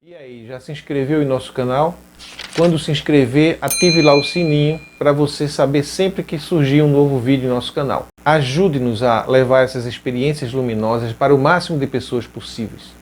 E aí, já se inscreveu em nosso canal? Quando se inscrever, ative lá o sininho para você saber sempre que surgir um novo vídeo em nosso canal. Ajude-nos a levar essas experiências luminosas para o máximo de pessoas possíveis.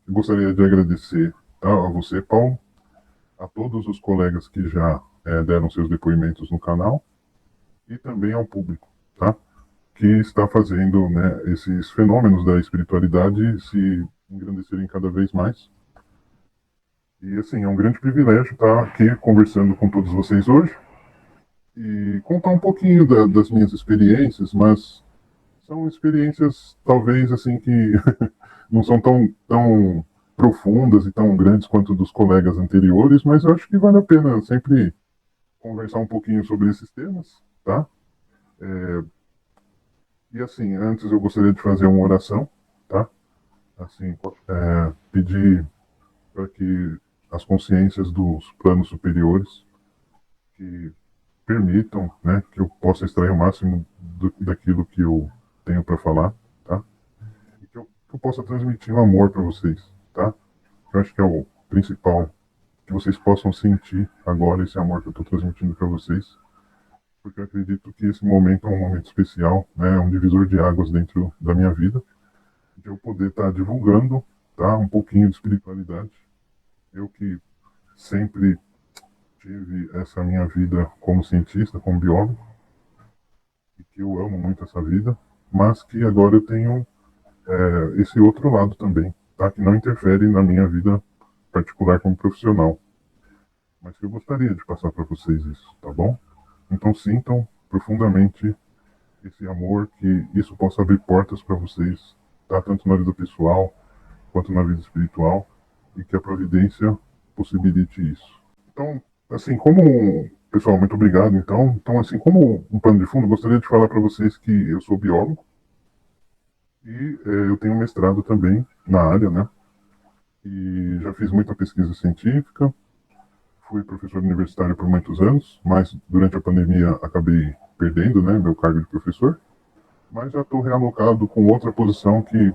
Gostaria de agradecer, tá, a você, Paulo, a todos os colegas que já deram seus depoimentos no canal e também ao público, tá, que está fazendo, né, esses fenômenos da espiritualidade se engrandecerem cada vez mais. E assim, é um grande privilégio estar aqui conversando com todos vocês hoje e contar um pouquinho das minhas experiências, mas são experiências talvez assim que não são tão profundas e tão grandes quanto dos colegas anteriores, mas eu acho que vale a pena sempre conversar um pouquinho sobre esses temas, tá? E assim, antes eu gostaria de fazer uma oração, tá? Assim, pedir para que as consciências dos planos superiores que permitam, né, que eu possa extrair o máximo daquilo que eu tenho para falar, tá? E que eu possa transmitir o amor para vocês, tá? Eu acho que é o principal, que vocês possam sentir agora esse amor que eu estou transmitindo para vocês, porque eu acredito que esse momento é um momento especial, né, é um divisor de águas dentro da minha vida, de eu poder estar divulgando, tá, um pouquinho de espiritualidade. Eu que sempre tive essa minha vida como cientista, como biólogo, e que eu amo muito essa vida, mas que agora eu tenho esse outro lado também, tá, que não interfere na minha vida particular como profissional, mas que eu gostaria de passar para vocês isso, tá bom? Então sintam profundamente esse amor, que isso possa abrir portas para vocês, tá? Tanto na vida pessoal quanto na vida espiritual, e que a providência possibilite isso. Então, assim, pessoal, muito obrigado. Então, assim, como um pano de fundo, gostaria de falar para vocês que eu sou biólogo e eu tenho mestrado também na área, né? E já fiz muita pesquisa científica. Fui professor universitário por muitos anos, mas durante a pandemia acabei perdendo, né, meu cargo de professor. Mas já estou realocado com outra posição que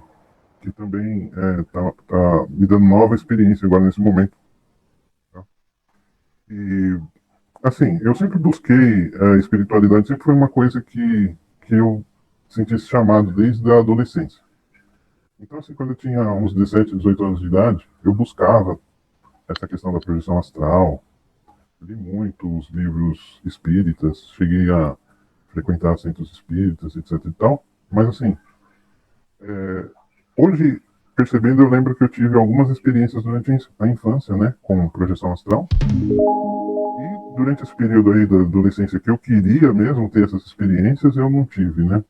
também tá me dando nova experiência agora nesse momento. Tá? E, assim, eu sempre busquei a espiritualidade, sempre foi uma coisa que eu senti esse chamado desde a adolescência. Então, assim, quando eu tinha uns 17, 18 anos de idade, eu buscava essa questão da projeção astral, li muitos livros espíritas, cheguei a frequentar centros espíritas, etc e tal. Mas assim, hoje, percebendo, eu lembro que eu tive algumas experiências durante a infância, né, com projeção astral. E durante esse período aí da adolescência que eu queria mesmo ter essas experiências, eu não tive, né.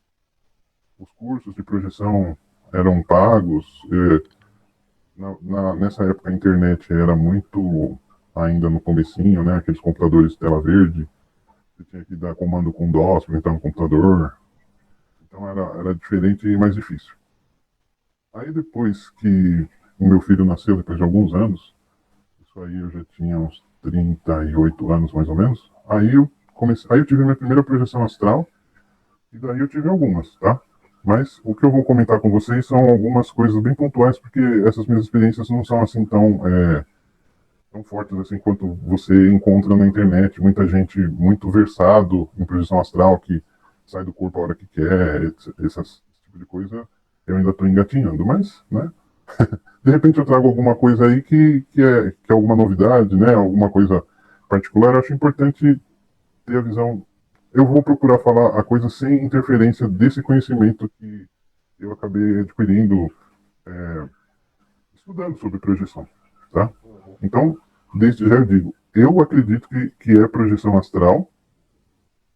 Os cursos de projeção eram pagos. Nessa época a internet era muito ainda no comecinho, né, aqueles computadores de tela verde. Você tinha que dar comando com DOS para entrar no computador. Então era diferente e mais difícil. Aí depois que o meu filho nasceu, depois de alguns anos, isso aí eu já tinha uns 38 anos mais ou menos, aí eu tive minha primeira projeção astral, e daí eu tive algumas, tá? Mas o que eu vou comentar com vocês são algumas coisas bem pontuais, porque essas minhas experiências não são assim tão fortes assim quanto você encontra na internet. Muita gente muito versado em projeção astral que sai do corpo a hora que quer, esse tipo de coisa. Eu ainda estou engatinhando, mas, né? De repente eu trago alguma coisa aí que é alguma novidade, né? Alguma coisa particular. Eu acho importante ter a visão. Eu vou procurar falar a coisa sem interferência desse conhecimento que eu acabei adquirindo estudando sobre projeção, tá? Então, desde já eu digo, eu acredito que é projeção astral,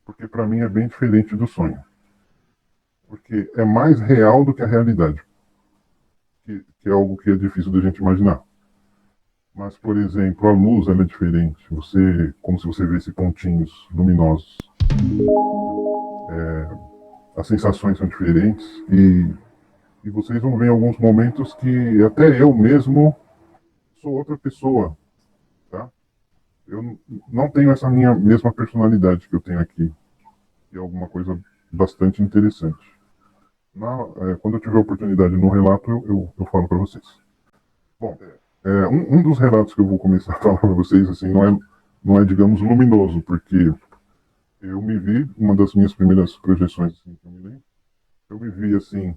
porque para mim é bem diferente do sonho. Porque é mais real do que a realidade, que é algo que é difícil da gente imaginar. Mas, por exemplo, a luz ela é diferente. Você, como se você visse pontinhos luminosos. As sensações são diferentes e vocês vão ver em alguns momentos que até eu mesmo sou outra pessoa, tá? Eu não tenho essa minha mesma personalidade que eu tenho aqui, que é alguma coisa bastante interessante. Quando eu tiver oportunidade no relato, eu falo para vocês. Bom, um dos relatos que eu vou começar a falar para vocês, assim, não é, digamos, luminoso, porque eu me vi, uma das minhas primeiras projeções, assim, que eu me lembro, eu me vi, assim,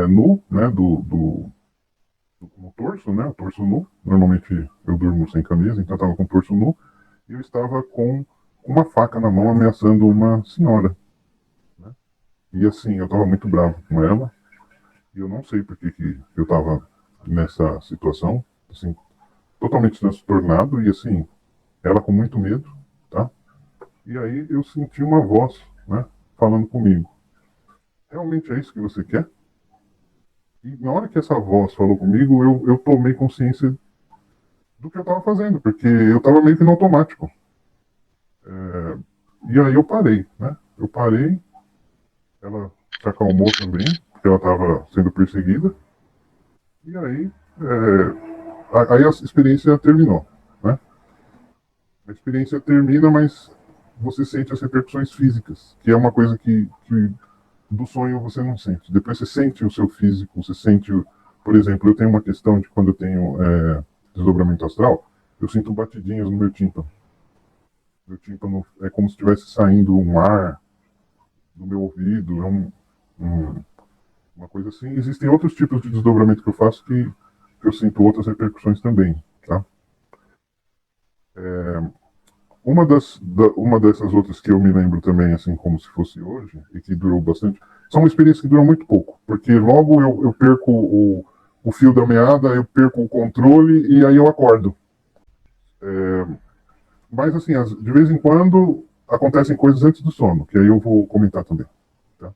nu, né, no torso, né, o torso nu. Normalmente eu durmo sem camisa, então eu estava com o torso nu, e eu estava com uma faca na mão ameaçando uma senhora, né? E assim, eu estava muito bravo com ela, e eu não sei por que eu estava nessa situação, assim, totalmente transtornado, e assim, ela com muito medo, tá? E aí eu senti uma voz, né, falando comigo. Realmente é isso que você quer? E na hora que essa voz falou comigo, eu tomei consciência do que eu estava fazendo, porque eu estava meio que no automático. E aí eu parei, né? Eu parei, ela se acalmou também, porque ela estava sendo perseguida. E aí, aí a experiência terminou, né? A experiência termina, mas você sente as repercussões físicas, que é uma coisa que do sonho você não sente. Depois você sente o seu físico, você sente, por exemplo, eu tenho uma questão de quando eu tenho desdobramento astral, eu sinto batidinhas no meu tímpano. Meu tímpano é como se estivesse saindo um ar do meu ouvido, um, uma coisa assim. Existem outros tipos de desdobramento que eu faço que eu sinto outras repercussões também, tá? Uma dessas outras que eu me lembro também, assim como se fosse hoje, e que durou bastante, são uma experiência que durou muito pouco, porque logo eu perco o fio da meada, eu perco o controle e aí eu acordo. Mas assim, de vez em quando acontecem coisas antes do sono, que aí eu vou comentar também. Tá?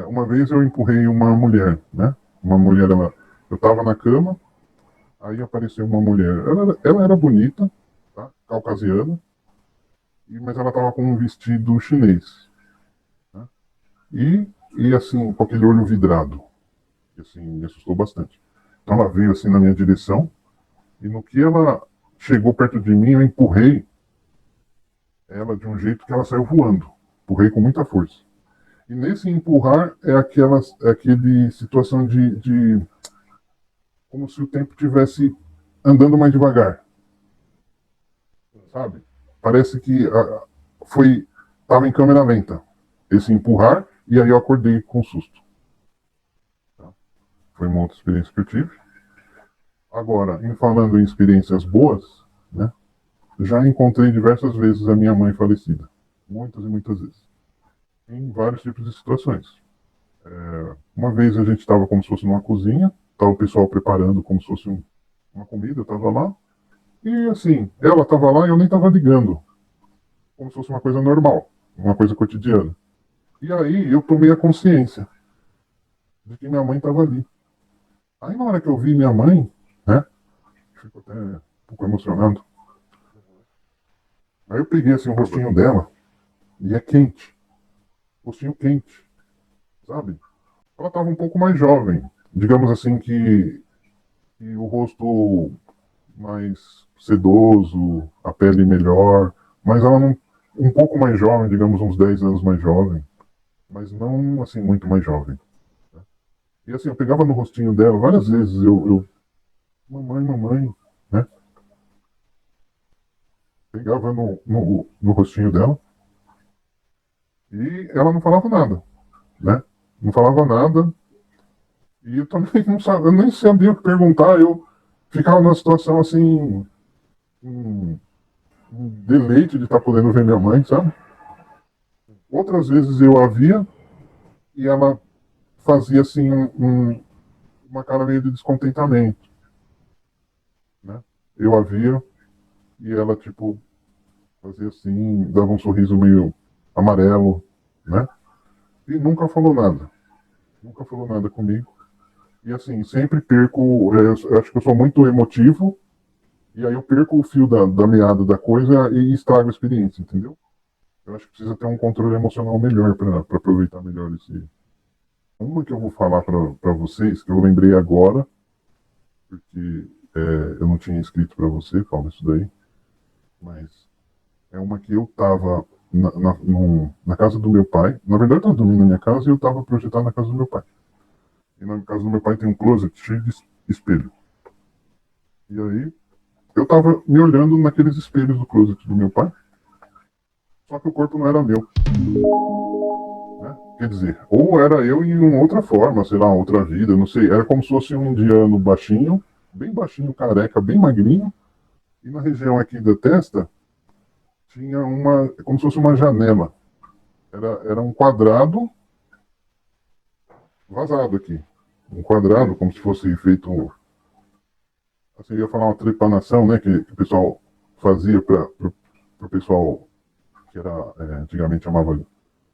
Uma vez eu empurrei uma mulher, né? Uma mulher, eu estava na cama, aí apareceu uma mulher. Ela era bonita, tá? Caucasiana, mas ela estava com um vestido chinês. Né? E assim, com aquele olho vidrado. Que assim, me assustou bastante. Então ela veio assim na minha direção, e no que ela chegou perto de mim, eu empurrei ela de um jeito que ela saiu voando. Empurrei com muita força. E nesse empurrar aquele situação de como se o tempo tivesse andando mais devagar, sabe? Parece que estava em câmera lenta esse empurrar e aí eu acordei com susto. Tá? Foi uma outra experiência que eu tive. Agora, falando em experiências boas, né? Já encontrei diversas vezes a minha mãe falecida, muitas e muitas vezes, em vários tipos de situações. Uma vez a gente estava como se fosse numa cozinha, estava o pessoal preparando como se fosse uma comida, eu estava lá, e assim, ela estava lá e eu nem estava ligando, como se fosse uma coisa normal, uma coisa cotidiana. E aí eu tomei a consciência de que minha mãe estava ali. Aí na hora que eu vi minha mãe, né, fico até um pouco emocionado, aí eu peguei assim o rostinho dela, e é quente, rostinho quente, sabe? Ela estava um pouco mais jovem, digamos assim que o rosto mais sedoso, a pele melhor, mas ela não, um pouco mais jovem, digamos uns 10 anos mais jovem, mas não assim muito mais jovem. E assim, eu pegava no rostinho dela várias vezes, mamãe, mamãe, né? Pegava no rostinho dela e ela não falava nada, né? Não falava nada e eu também não sabia, eu nem sabia o que perguntar, eu ficava numa situação assim, um, um deleite de estar podendo ver minha mãe, sabe? Outras vezes eu a via e ela fazia assim uma cara meio de descontentamento, né? Eu a via e ela tipo fazia assim, dava um sorriso meio amarelo, né? E nunca falou nada comigo. E assim, sempre perco, eu acho que eu sou muito emotivo, e aí eu perco o fio da meada da coisa e estrago a experiência, entendeu? Eu acho que precisa ter um controle emocional melhor para aproveitar melhor esse. Uma que eu vou falar para vocês, que eu lembrei agora, porque eu não tinha escrito para você, Paulo, isso daí, mas é uma que eu estava na casa do meu pai. Na verdade, eu estava dormindo na minha casa e eu estava projetado na casa do meu pai. E na casa do meu pai tem um closet cheio de espelho. E aí, eu estava me olhando naqueles espelhos do closet do meu pai, só que o corpo não era meu. Né? Quer dizer, ou era eu em uma outra forma, sei lá, outra vida, não sei. Era como se fosse um indiano baixinho, bem baixinho, careca, bem magrinho, e na região aqui da testa tinha uma, como se fosse uma janela. Era um quadrado vazado aqui. Um quadrado, como se fosse feito, assim, eu ia falar uma trepanação, né, que o pessoal fazia para o pessoal que era, antigamente chamava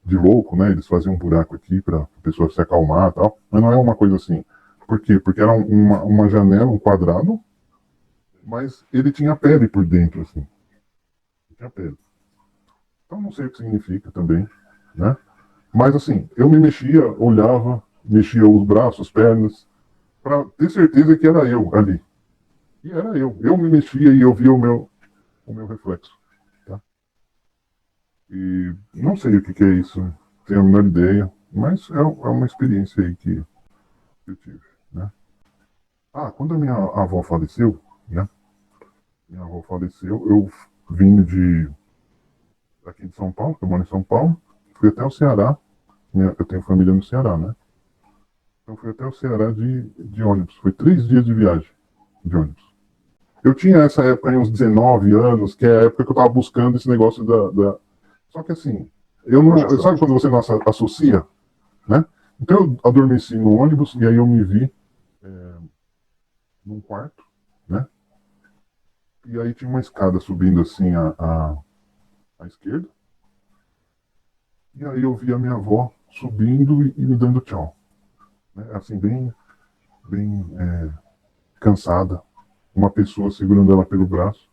de louco, né? Eles faziam um buraco aqui para a pessoa se acalmar e tal. Mas não é uma coisa assim. Por quê? Porque era uma janela, um quadrado, mas ele tinha pele por dentro, assim. Tinha pele. Então não sei o que significa também, né? Mas assim, eu me mexia, olhava, mexia os braços, as pernas, para ter certeza que era eu ali. E era eu. Eu me mexia e eu via o meu reflexo. Tá? E não sei o que é isso, tenho a menor ideia, mas é uma experiência aí que eu tive. Né? Ah, quando a minha avó faleceu, né? Minha avó faleceu, eu vim aqui de São Paulo, que eu moro em São Paulo, fui até o Ceará, eu tenho família no Ceará, né? Então fui até o Ceará de ônibus, foi 3 dias de viagem de ônibus. Eu tinha essa época aí uns 19 anos, que é a época que eu estava buscando esse negócio Só que assim, eu não. Sabe quando você não associa, né? Então eu adormeci no ônibus e aí eu me vi num quarto, né? E aí tinha uma escada subindo assim à esquerda. E aí eu vi a minha avó subindo e me dando tchau. Né? Assim, bem cansada. Uma pessoa segurando ela pelo braço.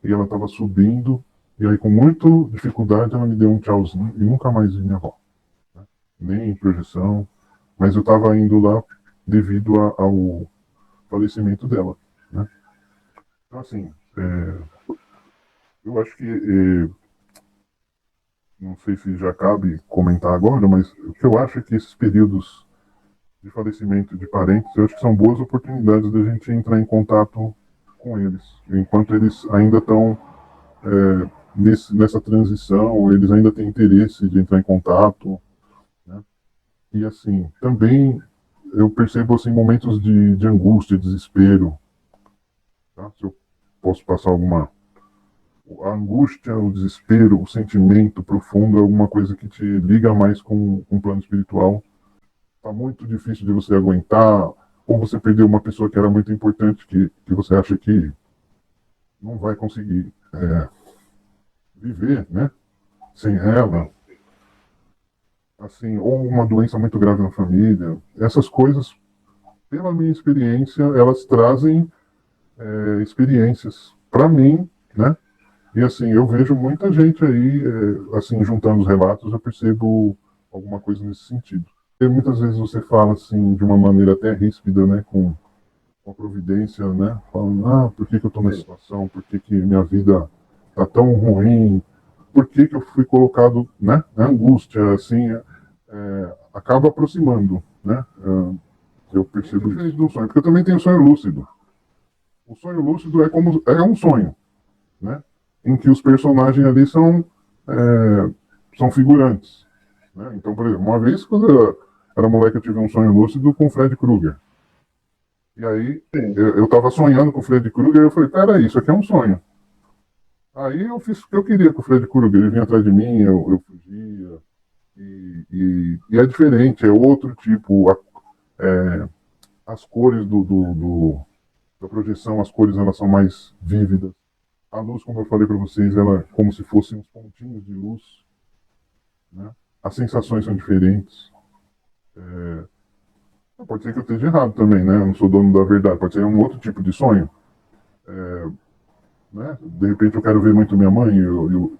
E ela estava subindo. E aí, com muita dificuldade, ela me deu um tchauzinho. E nunca mais vi minha avó. Né? Nem em projeção. Mas eu estava indo lá devido ao falecimento dela. Né? Então, assim, eu acho que não sei se já cabe comentar agora, mas o que eu acho é que esses períodos de falecimento de parentes, eu acho que são boas oportunidades da gente entrar em contato com eles. Enquanto eles ainda estão nessa transição, eles ainda têm interesse de entrar em contato. Né? E assim, também eu percebo assim, momentos de angústia, desespero. Tá? Se eu posso passar alguma. A angústia, o desespero, o sentimento profundo é alguma coisa que te liga mais com o plano espiritual. Tá muito difícil de você aguentar, ou você perdeu uma pessoa que era muito importante, que você acha que não vai conseguir viver, né? Sem ela, assim, ou uma doença muito grave na família. Essas coisas, pela minha experiência, elas trazem experiências para mim, né? E assim, eu vejo muita gente aí, assim, juntando os relatos, eu percebo alguma coisa nesse sentido. E muitas vezes você fala assim de uma maneira até ríspida, né, com a providência, né, falando, por que eu estou nessa situação, por que minha vida está tão ruim, por que eu fui colocado, né, na angústia, assim, acaba aproximando, né, eu percebo diferente do sonho, porque eu também tenho sonho lúcido. O sonho lúcido é um sonho, né, em que os personagens ali são figurantes. Né? Então, por exemplo, uma vez, quando eu era moleque, eu tive um sonho lúcido com o Fred Krueger. E aí, eu tava sonhando com o Fred Krueger e eu falei, peraí, isso aqui é um sonho. Aí eu fiz o que eu queria com o Fred Krueger. Ele vinha atrás de mim, eu fugia. E é diferente, é outro tipo. As cores da projeção, as cores elas são mais vívidas. A luz, como eu falei para vocês, ela é como se fossem uns pontinhos de luz. Né? As sensações são diferentes. Pode ser que eu esteja errado também, né? Eu não sou dono da verdade. Pode ser um outro tipo de sonho. Né? De repente eu quero ver muito minha mãe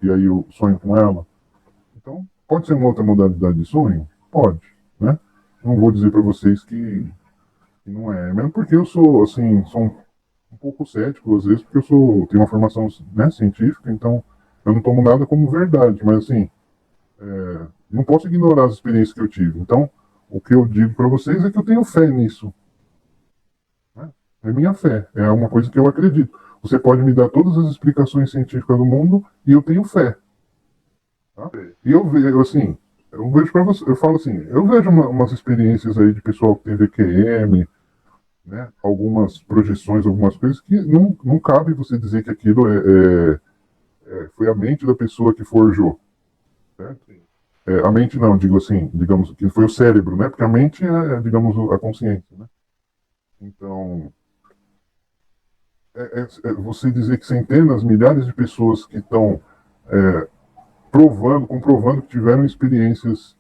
e aí eu sonho com ela. Então, pode ser uma outra modalidade de sonho? Pode, né? Não vou dizer para vocês que não é. Mesmo porque eu sou, assim, sou um pouco cético às vezes, porque tenho uma formação, né, científica, então eu não tomo nada como verdade, mas assim, não posso ignorar as experiências que eu tive. Então, o que eu digo para vocês é que eu tenho fé nisso. Né? É minha fé, é uma coisa que eu acredito. Você pode me dar todas as explicações científicas do mundo e eu tenho fé. Tá? E eu vejo, assim, eu vejo para você, eu falo assim, eu vejo umas experiências aí de pessoal que tem VQM, né? Algumas projeções, algumas coisas que não cabe você dizer que aquilo foi a mente da pessoa que forjou. Certo? A mente não, digo assim, digamos que foi o cérebro, né? Porque a mente digamos, a consciência, né? Então, você dizer que centenas, milhares de pessoas que estão comprovando que tiveram experiências,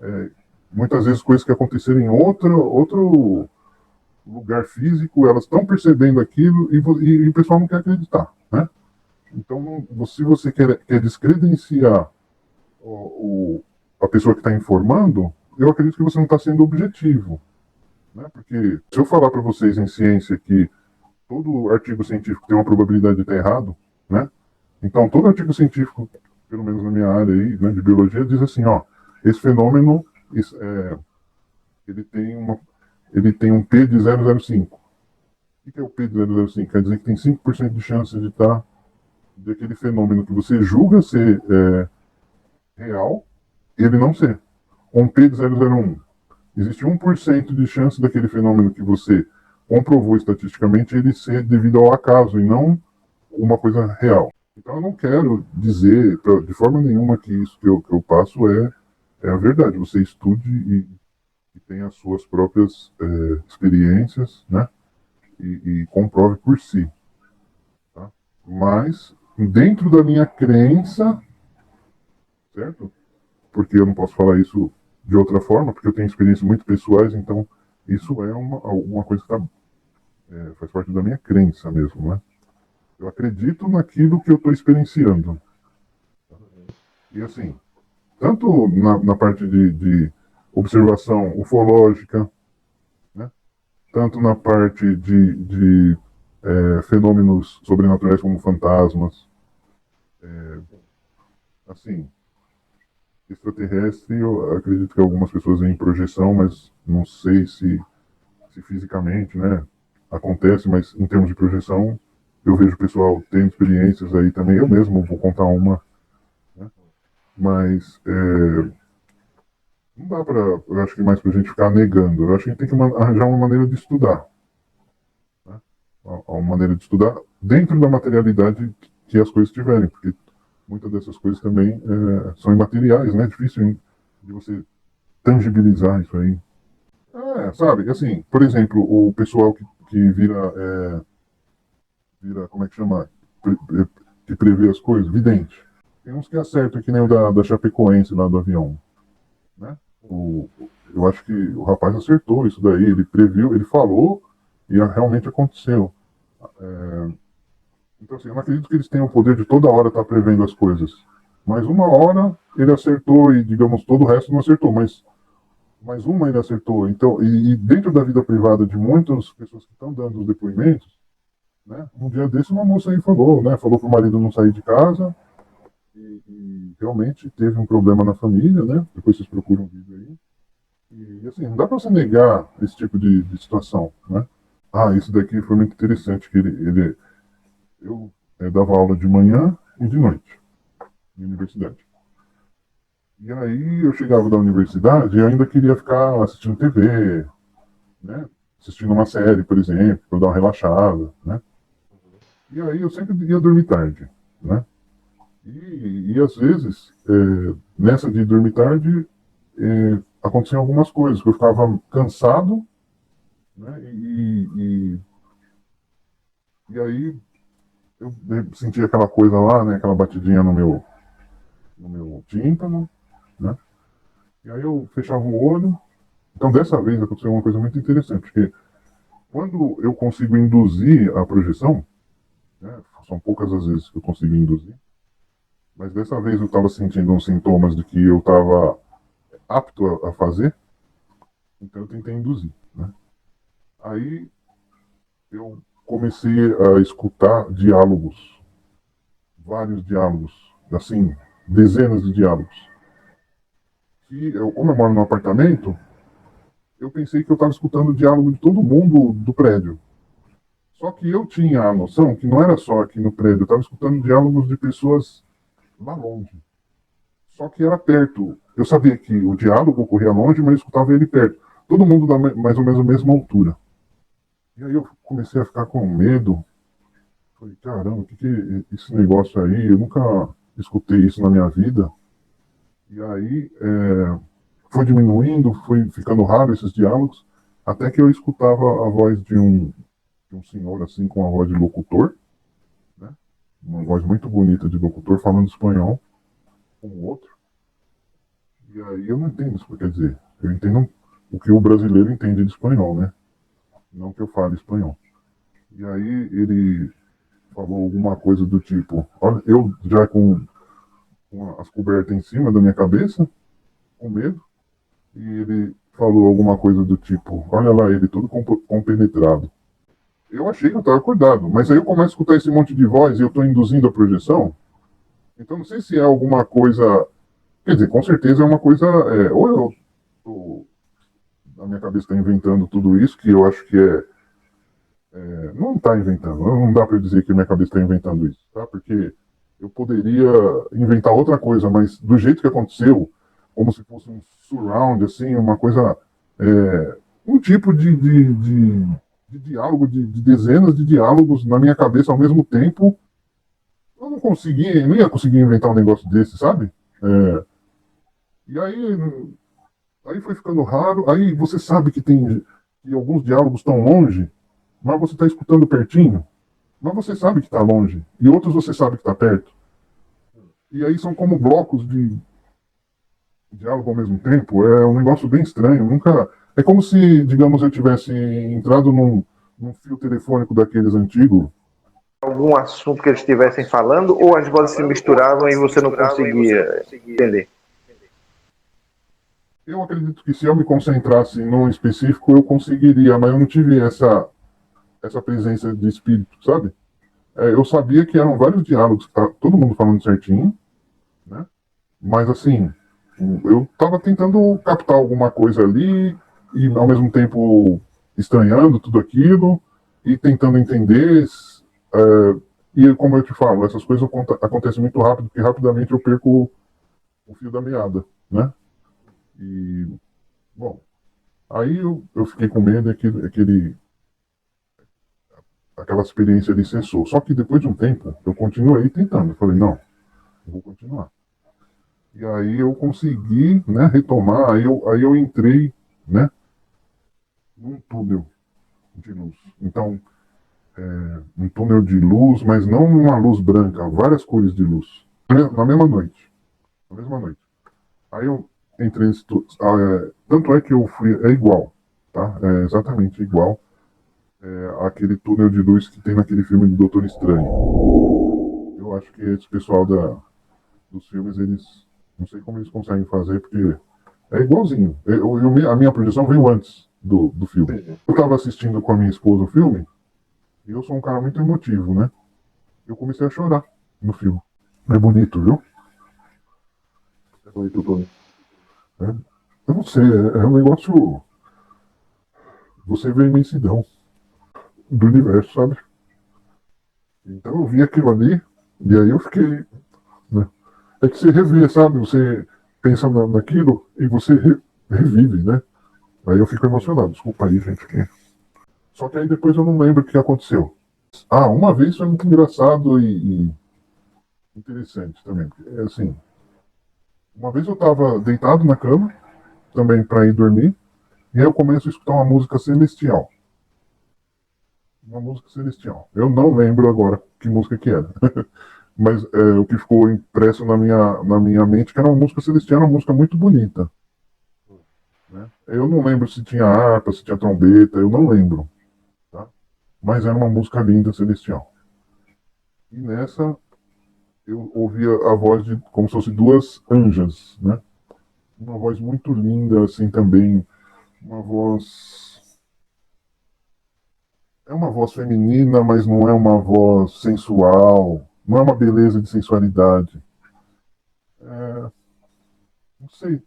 é, muitas vezes coisas que aconteceram em outro lugar físico, elas estão percebendo aquilo e o pessoal não quer acreditar, né? Então, se você quer descredenciar a pessoa que está informando, eu acredito que você não está sendo objetivo, né? Porque se eu falar para vocês em ciência que todo artigo científico tem uma probabilidade de estar errado, né? Então, todo artigo científico, pelo menos na minha área aí, né, de biologia, diz assim, ó, esse fenômeno, ele tem ele tem um P de 0,05. O que é o P de 0,05? Quer dizer que tem 5% de chance de aquele fenômeno que você julga ser real, ele não ser. Um P de 0,01. Existe 1% de chance daquele fenômeno que você comprovou estatisticamente ele ser devido ao acaso e não uma coisa real. Então eu não quero dizer de forma nenhuma que isso que eu passo é a verdade. Você estude e tenha as suas próprias experiências, né? E comprove por si. Tá? Mas, dentro da minha crença, certo? Porque eu não posso falar isso de outra forma, porque eu tenho experiências muito pessoais, então isso é uma coisa que faz parte da minha crença mesmo, né? Eu acredito naquilo que eu estou experienciando. E assim, tanto na parte de observação ufológica, né? Tanto na parte de fenômenos sobrenaturais como fantasmas, assim, extraterrestre, eu acredito que algumas pessoas veem projeção, mas não sei se fisicamente, né, acontece, mas em termos de projeção, eu vejo o pessoal tendo experiências aí também. Eu mesmo vou contar uma, né, mas não dá para, eu acho que mais para a gente ficar negando. Eu acho que a gente tem que arranjar uma maneira de estudar, né, uma maneira de estudar dentro da materialidade que as coisas tiverem, porque muitas dessas coisas também são imateriais, né? É difícil de você tangibilizar isso aí. Sabe, assim, por exemplo, o pessoal que vira, como é que chama? Que prevê as coisas, vidente. Tem uns que acertam, que nem o da Chapecoense lá do avião, né? Eu acho que o rapaz acertou isso daí, ele previu, ele falou e realmente aconteceu. Então, assim, eu não acredito que eles tenham o poder de toda hora estar prevendo as coisas. Mas uma hora ele acertou e, digamos, todo o resto não acertou, mas uma ele acertou. Então, e dentro da vida privada de muitas pessoas que estão dando os depoimentos, né, um dia desse uma moça aí falou, né, falou para o marido não sair de casa e realmente teve um problema na família, né, depois vocês procuram um vídeo aí. E assim, não dá para você negar esse tipo de situação, né. Isso daqui foi muito interessante, que eu dava aula de manhã e de noite na universidade. E aí eu chegava da universidade e eu ainda queria ficar assistindo TV, né? Assistindo uma série, por exemplo, para dar uma relaxada, né? E aí eu sempre ia dormir tarde, né? E às vezes, nessa de dormir tarde, aconteciam algumas coisas, que eu ficava cansado, né? E aí eu sentia aquela coisa lá, né? Aquela batidinha no meu tímpano, né? E aí eu fechava o olho Então, dessa vez aconteceu uma coisa muito interessante, porque quando eu consigo induzir a projeção, né, são poucas as vezes que eu consigo induzir, mas dessa vez eu estava sentindo uns sintomas de que eu estava apto a fazer, então eu tentei induzir, né? Aí eu comecei a escutar diálogos, vários diálogos, assim, dezenas de diálogos. E eu, como eu moro num apartamento, eu pensei que eu estava escutando o diálogo de todo mundo do prédio. Só que eu tinha a noção que não era só aqui no prédio, eu estava escutando diálogos de pessoas lá longe. Só que era perto. Eu sabia que o diálogo ocorria longe, mas eu escutava ele perto. Todo mundo da mais ou menos a mesma altura. E aí eu comecei a ficar com medo. Falei, caramba, o que é esse negócio aí? Eu nunca escutei isso na minha vida. E aí foi diminuindo, foi ficando raro esses diálogos, até que eu escutava a voz de um senhor assim com a voz de locutor, né? Uma voz muito bonita de locutor falando espanhol com o outro. E aí eu não entendo isso que quer dizer. Eu entendo o que o brasileiro entende de espanhol, né? Não que eu fale espanhol. E aí ele falou alguma coisa do tipo, olha, eu já com as cobertas em cima da minha cabeça, com medo, e ele falou alguma coisa do tipo, olha lá, ele todo compenetrado. Eu achei que eu estava acordado, mas aí eu começo a escutar esse monte de voz e eu estou induzindo a projeção. Então não sei se é alguma coisa. Quer dizer, com certeza é uma coisa. Ou eu tô, a minha cabeça está inventando tudo isso, que eu acho que não está inventando. Não dá para dizer que a minha cabeça está inventando isso, tá? Porque eu poderia inventar outra coisa, mas do jeito que aconteceu, como se fosse um surround, assim, uma coisa. Um tipo de diálogo, de dezenas de diálogos na minha cabeça ao mesmo tempo. Eu não conseguia, não ia conseguir inventar um negócio desse, sabe? E aí foi ficando raro. Aí você sabe que alguns diálogos estão longe, mas você está escutando pertinho. Mas você sabe que está longe. E outros você sabe que está perto. E aí são como blocos de diálogo ao mesmo tempo. É um negócio bem estranho. Nunca. É como se, digamos, eu tivesse entrado num fio telefônico daqueles antigos. Algum assunto que eles estivessem falando, ou as vozes se misturavam e você não conseguia entender? Eu acredito que se eu me concentrasse num específico, eu conseguiria, mas eu não tive essa presença de espírito, sabe? Eu sabia que eram vários diálogos, tá todo mundo falando certinho, né? Mas assim, eu estava tentando captar alguma coisa ali e ao mesmo tempo estranhando tudo aquilo e tentando entender. é, e como eu te falo, essas coisas acontecem muito rápido, porque rapidamente eu perco o fio da meada, né? E, bom, aí eu fiquei com medo aquela experiência ali cessou. Só que depois de um tempo, eu continuei tentando. Eu falei, não, eu vou continuar. E aí eu consegui, né, retomar, aí eu entrei, né, num túnel de luz. Então, um túnel de luz, mas não uma luz branca, várias cores de luz. Na mesma noite. Na mesma noite. Aí eu entrei nesse túnel. Tanto é que eu fui. É igual, tá? É exatamente igual àquele túnel de luz que tem naquele filme do Doutor Estranho. Eu acho que esse pessoal dos filmes, eles. Não sei como eles conseguem fazer, porque é igualzinho. A minha projeção veio antes do filme. Eu estava assistindo com a minha esposa o filme, e eu sou um cara muito emotivo, né? Eu comecei a chorar no filme. É bonito, viu? É bonito, Tony. Eu não sei, é um negócio. Você vê a imensidão do universo, sabe? Então eu vi aquilo ali, e aí eu fiquei. Né? É que você revê, sabe? Você pensa naquilo e você revive, né? Aí eu fico emocionado. Desculpa aí, gente. Só que aí depois eu não lembro o que aconteceu. Ah, uma vez foi muito engraçado e interessante também. É assim, uma vez eu estava deitado na cama, também para ir dormir, e aí eu começo a escutar uma música celestial. Uma música celestial. Eu não lembro agora que música que era. Mas o que ficou impresso na minha mente que era uma música celestial, uma música muito bonita. Né? Eu não lembro se tinha harpa, se tinha trombeta, eu não lembro, tá? Mas era uma música linda, celestial. E nessa eu ouvia a voz de como se fosse duas anjas, né? Uma voz muito linda, assim também, uma voz. É uma voz feminina, mas não é uma voz sensual, não é uma beleza de sensualidade. É, não sei.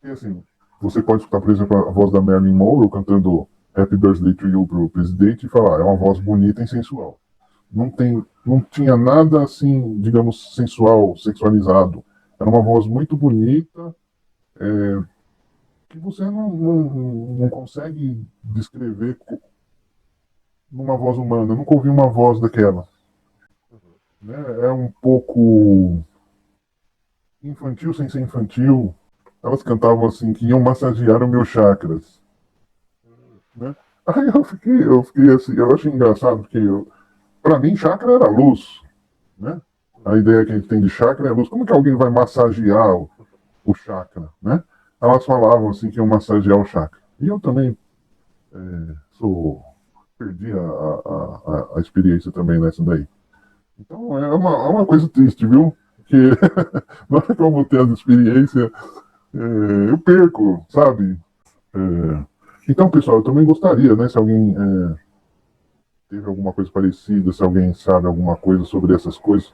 E assim, você pode escutar, por exemplo, a voz da Marilyn Monroe cantando Happy Birthday to You pro presidente e falar, é uma voz bonita e sensual. Não tinha nada assim, digamos, sensual, sexualizado. Era uma voz muito bonita, que você não consegue descrever numa voz humana. Eu nunca ouvi uma voz daquela. Né? É um pouco infantil sem ser infantil. Elas cantavam assim que iam massagear os meus chakras. Né? Aí eu fiquei assim, eu acho engraçado, porque para mim chakra era luz. Né? A ideia que a gente tem de chakra é luz. Como que alguém vai massagear o chakra? Né? Elas falavam assim que iam massagear o chakra. E eu também sou perdi a experiência também nessa daí. Então é uma coisa triste, viu? Que na hora que eu vou ter as experiências, eu perco, sabe? É, então, pessoal, eu também gostaria, né? Se alguém teve alguma coisa parecida, se alguém sabe alguma coisa sobre essas coisas,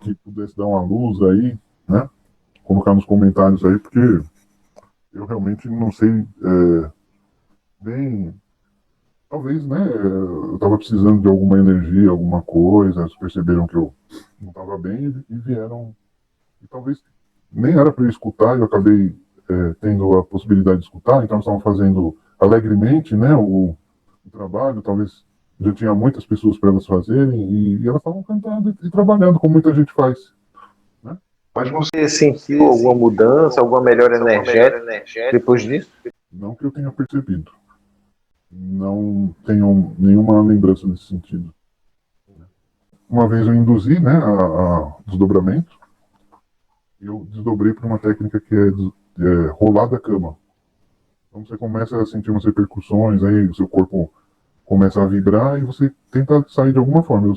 que pudesse dar uma luz aí, né? Colocar nos comentários aí, porque eu realmente não sei bem. Talvez, né? Eu estava precisando de alguma energia, alguma coisa, eles perceberam que eu não estava bem e vieram. E talvez nem era para eu escutar, eu acabei tendo a possibilidade de escutar, então eles estavam fazendo alegremente, né? O trabalho, talvez já tinha muitas pessoas para elas fazerem e elas estavam cantando e trabalhando, como muita gente faz. Né? Mas você sentiu alguma mudança, alguma melhora energética depois disso? Não que eu tenha percebido. Não tenho nenhuma lembrança nesse sentido. Uma vez eu induzi, né, a desdobramento, e eu desdobrei para uma técnica que é rolar da cama. Então você começa a sentir umas repercussões, aí o seu corpo começa a vibrar e você tenta sair de alguma forma.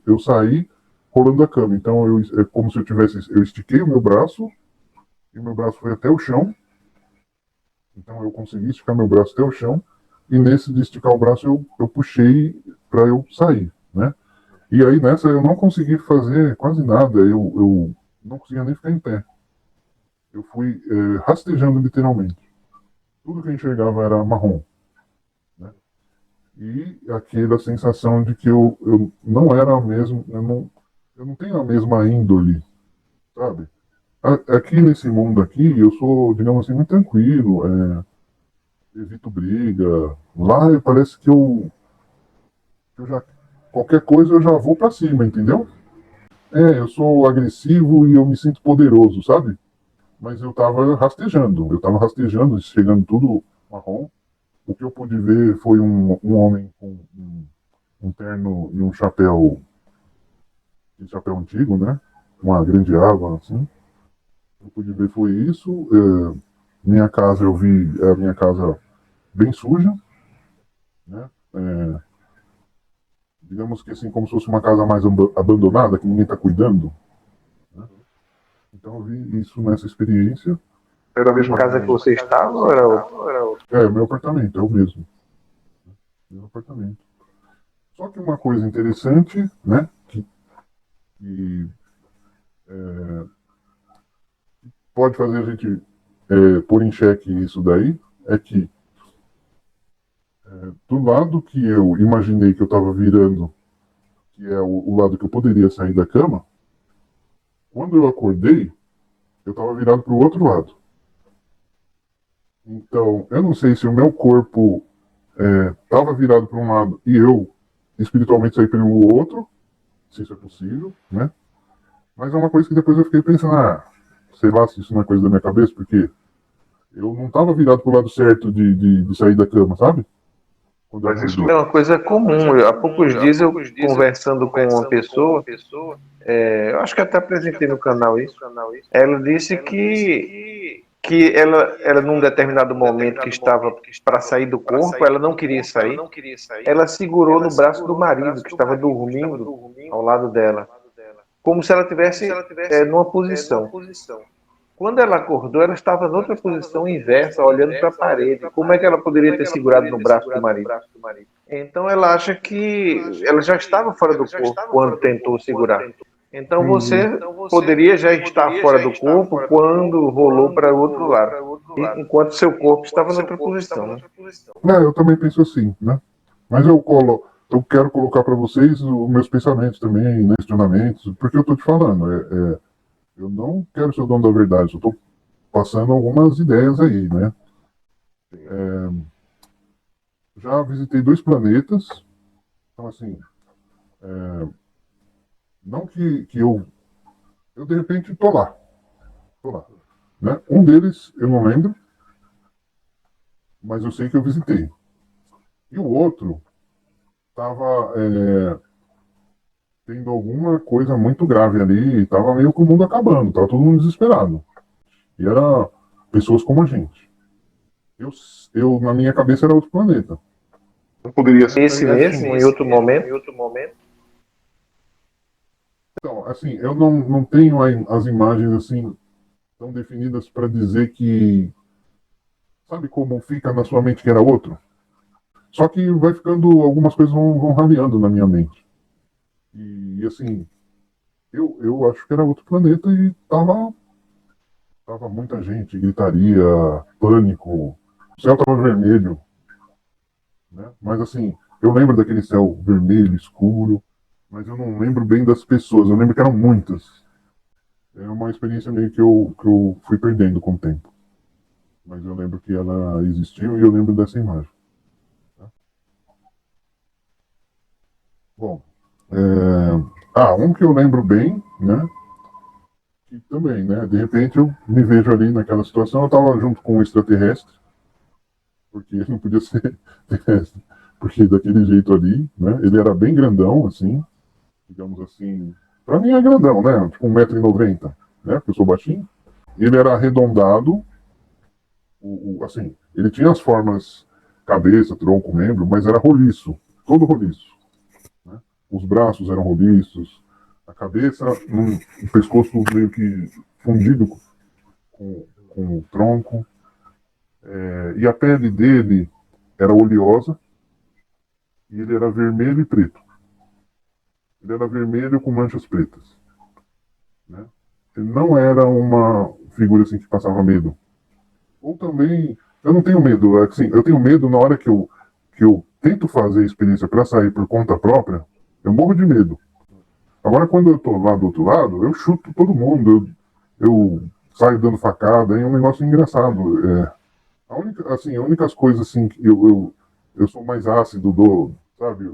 Eu saí rolando da cama, então é como se eu estiquei o meu braço e o meu braço foi até o chão, então eu consegui esticar meu braço até o chão e nesse de esticar o braço eu puxei para eu sair, né? E aí nessa eu não consegui fazer quase nada, eu não conseguia nem ficar em pé. Eu fui rastejando literalmente. Tudo que eu enxergava era marrom. Né? E aquela sensação de que eu não era o mesmo, eu não tenho a mesma índole, sabe? Aqui nesse mundo aqui, eu sou, digamos assim, muito tranquilo, evito briga. Lá parece que eu já, qualquer coisa eu já vou pra cima, entendeu? Eu sou agressivo e eu me sinto poderoso, sabe? Mas eu tava rastejando, chegando tudo marrom. O que eu pude ver foi um homem com um terno e um chapéu antigo, né? Uma grande água, assim. Eu pude ver foi isso. Minha casa, eu vi a minha casa bem suja, né? Digamos que assim, como se fosse uma casa mais abandonada, que ninguém está cuidando. Né? Então eu vi isso nessa experiência. Era a mesma casa que você estava ou era outra? Meu apartamento, é o mesmo. Meu apartamento. Só que uma coisa interessante, né? Que pode fazer a gente pôr em xeque isso daí, é que do lado que eu imaginei que eu estava virando, que é o lado que eu poderia sair da cama, quando eu acordei, eu estava virado para o outro lado. Então, eu não sei se o meu corpo estava virado para um lado e eu espiritualmente saí pelo outro, se isso é possível, né? Mas é uma coisa que depois eu fiquei pensando, sei lá se isso não é coisa da minha cabeça, porque eu não estava virado para o lado certo de sair da cama, sabe? Quando eu Mas isso acordei. é uma coisa comum. Há poucos dias eu conversando com uma pessoa, eu acho que até apresentei no canal isso. Ela disse que que ela num determinado momento que estava para sair do corpo, ela não queria sair, ela segurou no braço do marido que estava dormindo ao lado dela, como se ela tivesse numa posição. Quando ela acordou, ela estava noutra posição inversa, olhando para a parede. Como é que ela poderia ter segurado no braço do marido? Então ela acha que ela já estava fora do corpo quando tentou segurar. Então você poderia já estar fora do corpo quando rolou para o outro lado, enquanto seu corpo estava noutra posição, né? Eu também penso assim, né? Mas eu quero colocar para vocês os meus pensamentos também, né, questionamentos, porque eu estou te falando, eu não quero ser o dono da verdade, eu estou passando algumas ideias aí, né? Já visitei 2 planetas, então assim, não que eu de repente tô lá, né? Um deles eu não lembro, mas eu sei que eu visitei. E o outro estava tendo alguma coisa muito grave ali, e estava meio que o mundo acabando, estava todo mundo desesperado. E era pessoas como a gente. Eu, na minha cabeça era outro planeta. Não poderia ser Esse mesmo, em outro momento. Então, assim, eu não tenho as imagens assim tão definidas para dizer que. Sabe como fica na sua mente que era outro? Só que vai ficando. Algumas coisas vão rameando na minha mente. E assim, eu acho que era outro planeta e tava muita gente, gritaria, pânico. O céu tava vermelho, né? Mas assim, eu lembro daquele céu vermelho, escuro, mas eu não lembro bem das pessoas. Eu lembro que eram muitas. É uma experiência meio que eu fui perdendo com o tempo. Mas eu lembro que ela existiu e eu lembro dessa imagem. Tá? Bom, um que eu lembro bem, né? Que também, né? De repente eu me vejo ali naquela situação. Eu estava junto com um extraterrestre, porque ele não podia ser terrestre, porque daquele jeito ali, né? Ele era bem grandão, assim, digamos assim. Pra mim é grandão, né? Tipo 1,90 m, né? Porque eu sou baixinho. Ele era arredondado, assim, ele tinha as formas cabeça, tronco, membro, mas era roliço, todo roliço. Né? Os braços eram roliços, a cabeça, o pescoço meio que fundido com o tronco, e a pele dele era oleosa e ele era vermelho e preto. Ele era vermelho com manchas pretas. Né? Ele não era uma figura assim que passava medo. Ou também, eu não tenho medo, assim, eu tenho medo na hora que eu tento fazer a experiência para sair por conta própria, eu morro de medo. Agora, quando eu tô lá do outro lado, eu chuto todo mundo, eu saio dando facada, é um negócio engraçado. As únicas coisas assim que eu sou mais ácido sabe?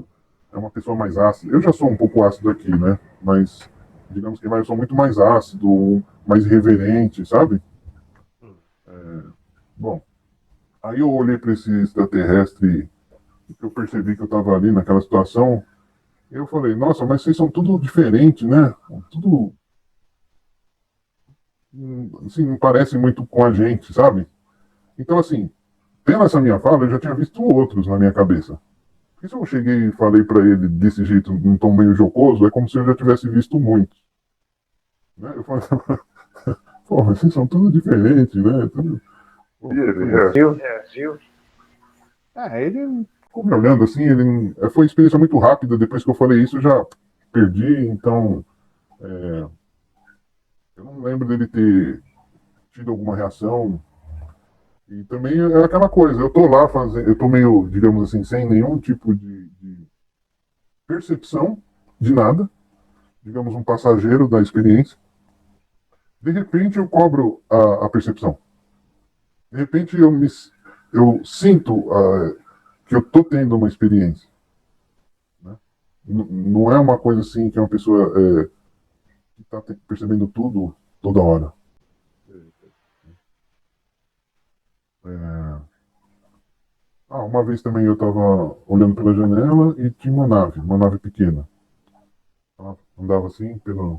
É uma pessoa mais ácida. Eu já sou um pouco ácido aqui, né? Mas, digamos que eu sou muito mais ácido, mais irreverente, sabe? Bom, aí eu olhei para esse extraterrestre, eu percebi que eu estava ali naquela situação, e eu falei, nossa, mas vocês são tudo diferente, né? Tudo, assim, não parece muito com a gente, sabe? Então, assim, pela essa minha fala, eu já tinha visto outros na minha cabeça. Porque se eu cheguei e falei para ele desse jeito, num tom meio jocoso, é como se eu já tivesse visto muitos. Né? Eu falei, pô, vocês são tudo diferentes, né? Pô, Viu? ele ficou me olhando assim, foi uma experiência muito rápida, depois que eu falei isso, eu já perdi, então eu não lembro dele ter tido alguma reação. E também é aquela coisa, eu tô lá fazendo, eu tô meio, digamos assim, sem nenhum tipo de percepção de nada, digamos um passageiro da experiência. De repente eu cobro a percepção. De repente eu sinto que eu tô tendo uma experiência. Né? Não é uma coisa assim que é uma pessoa que está percebendo tudo toda hora. É, uma vez também eu estava olhando pela janela e tinha uma nave pequena. Ela andava assim pela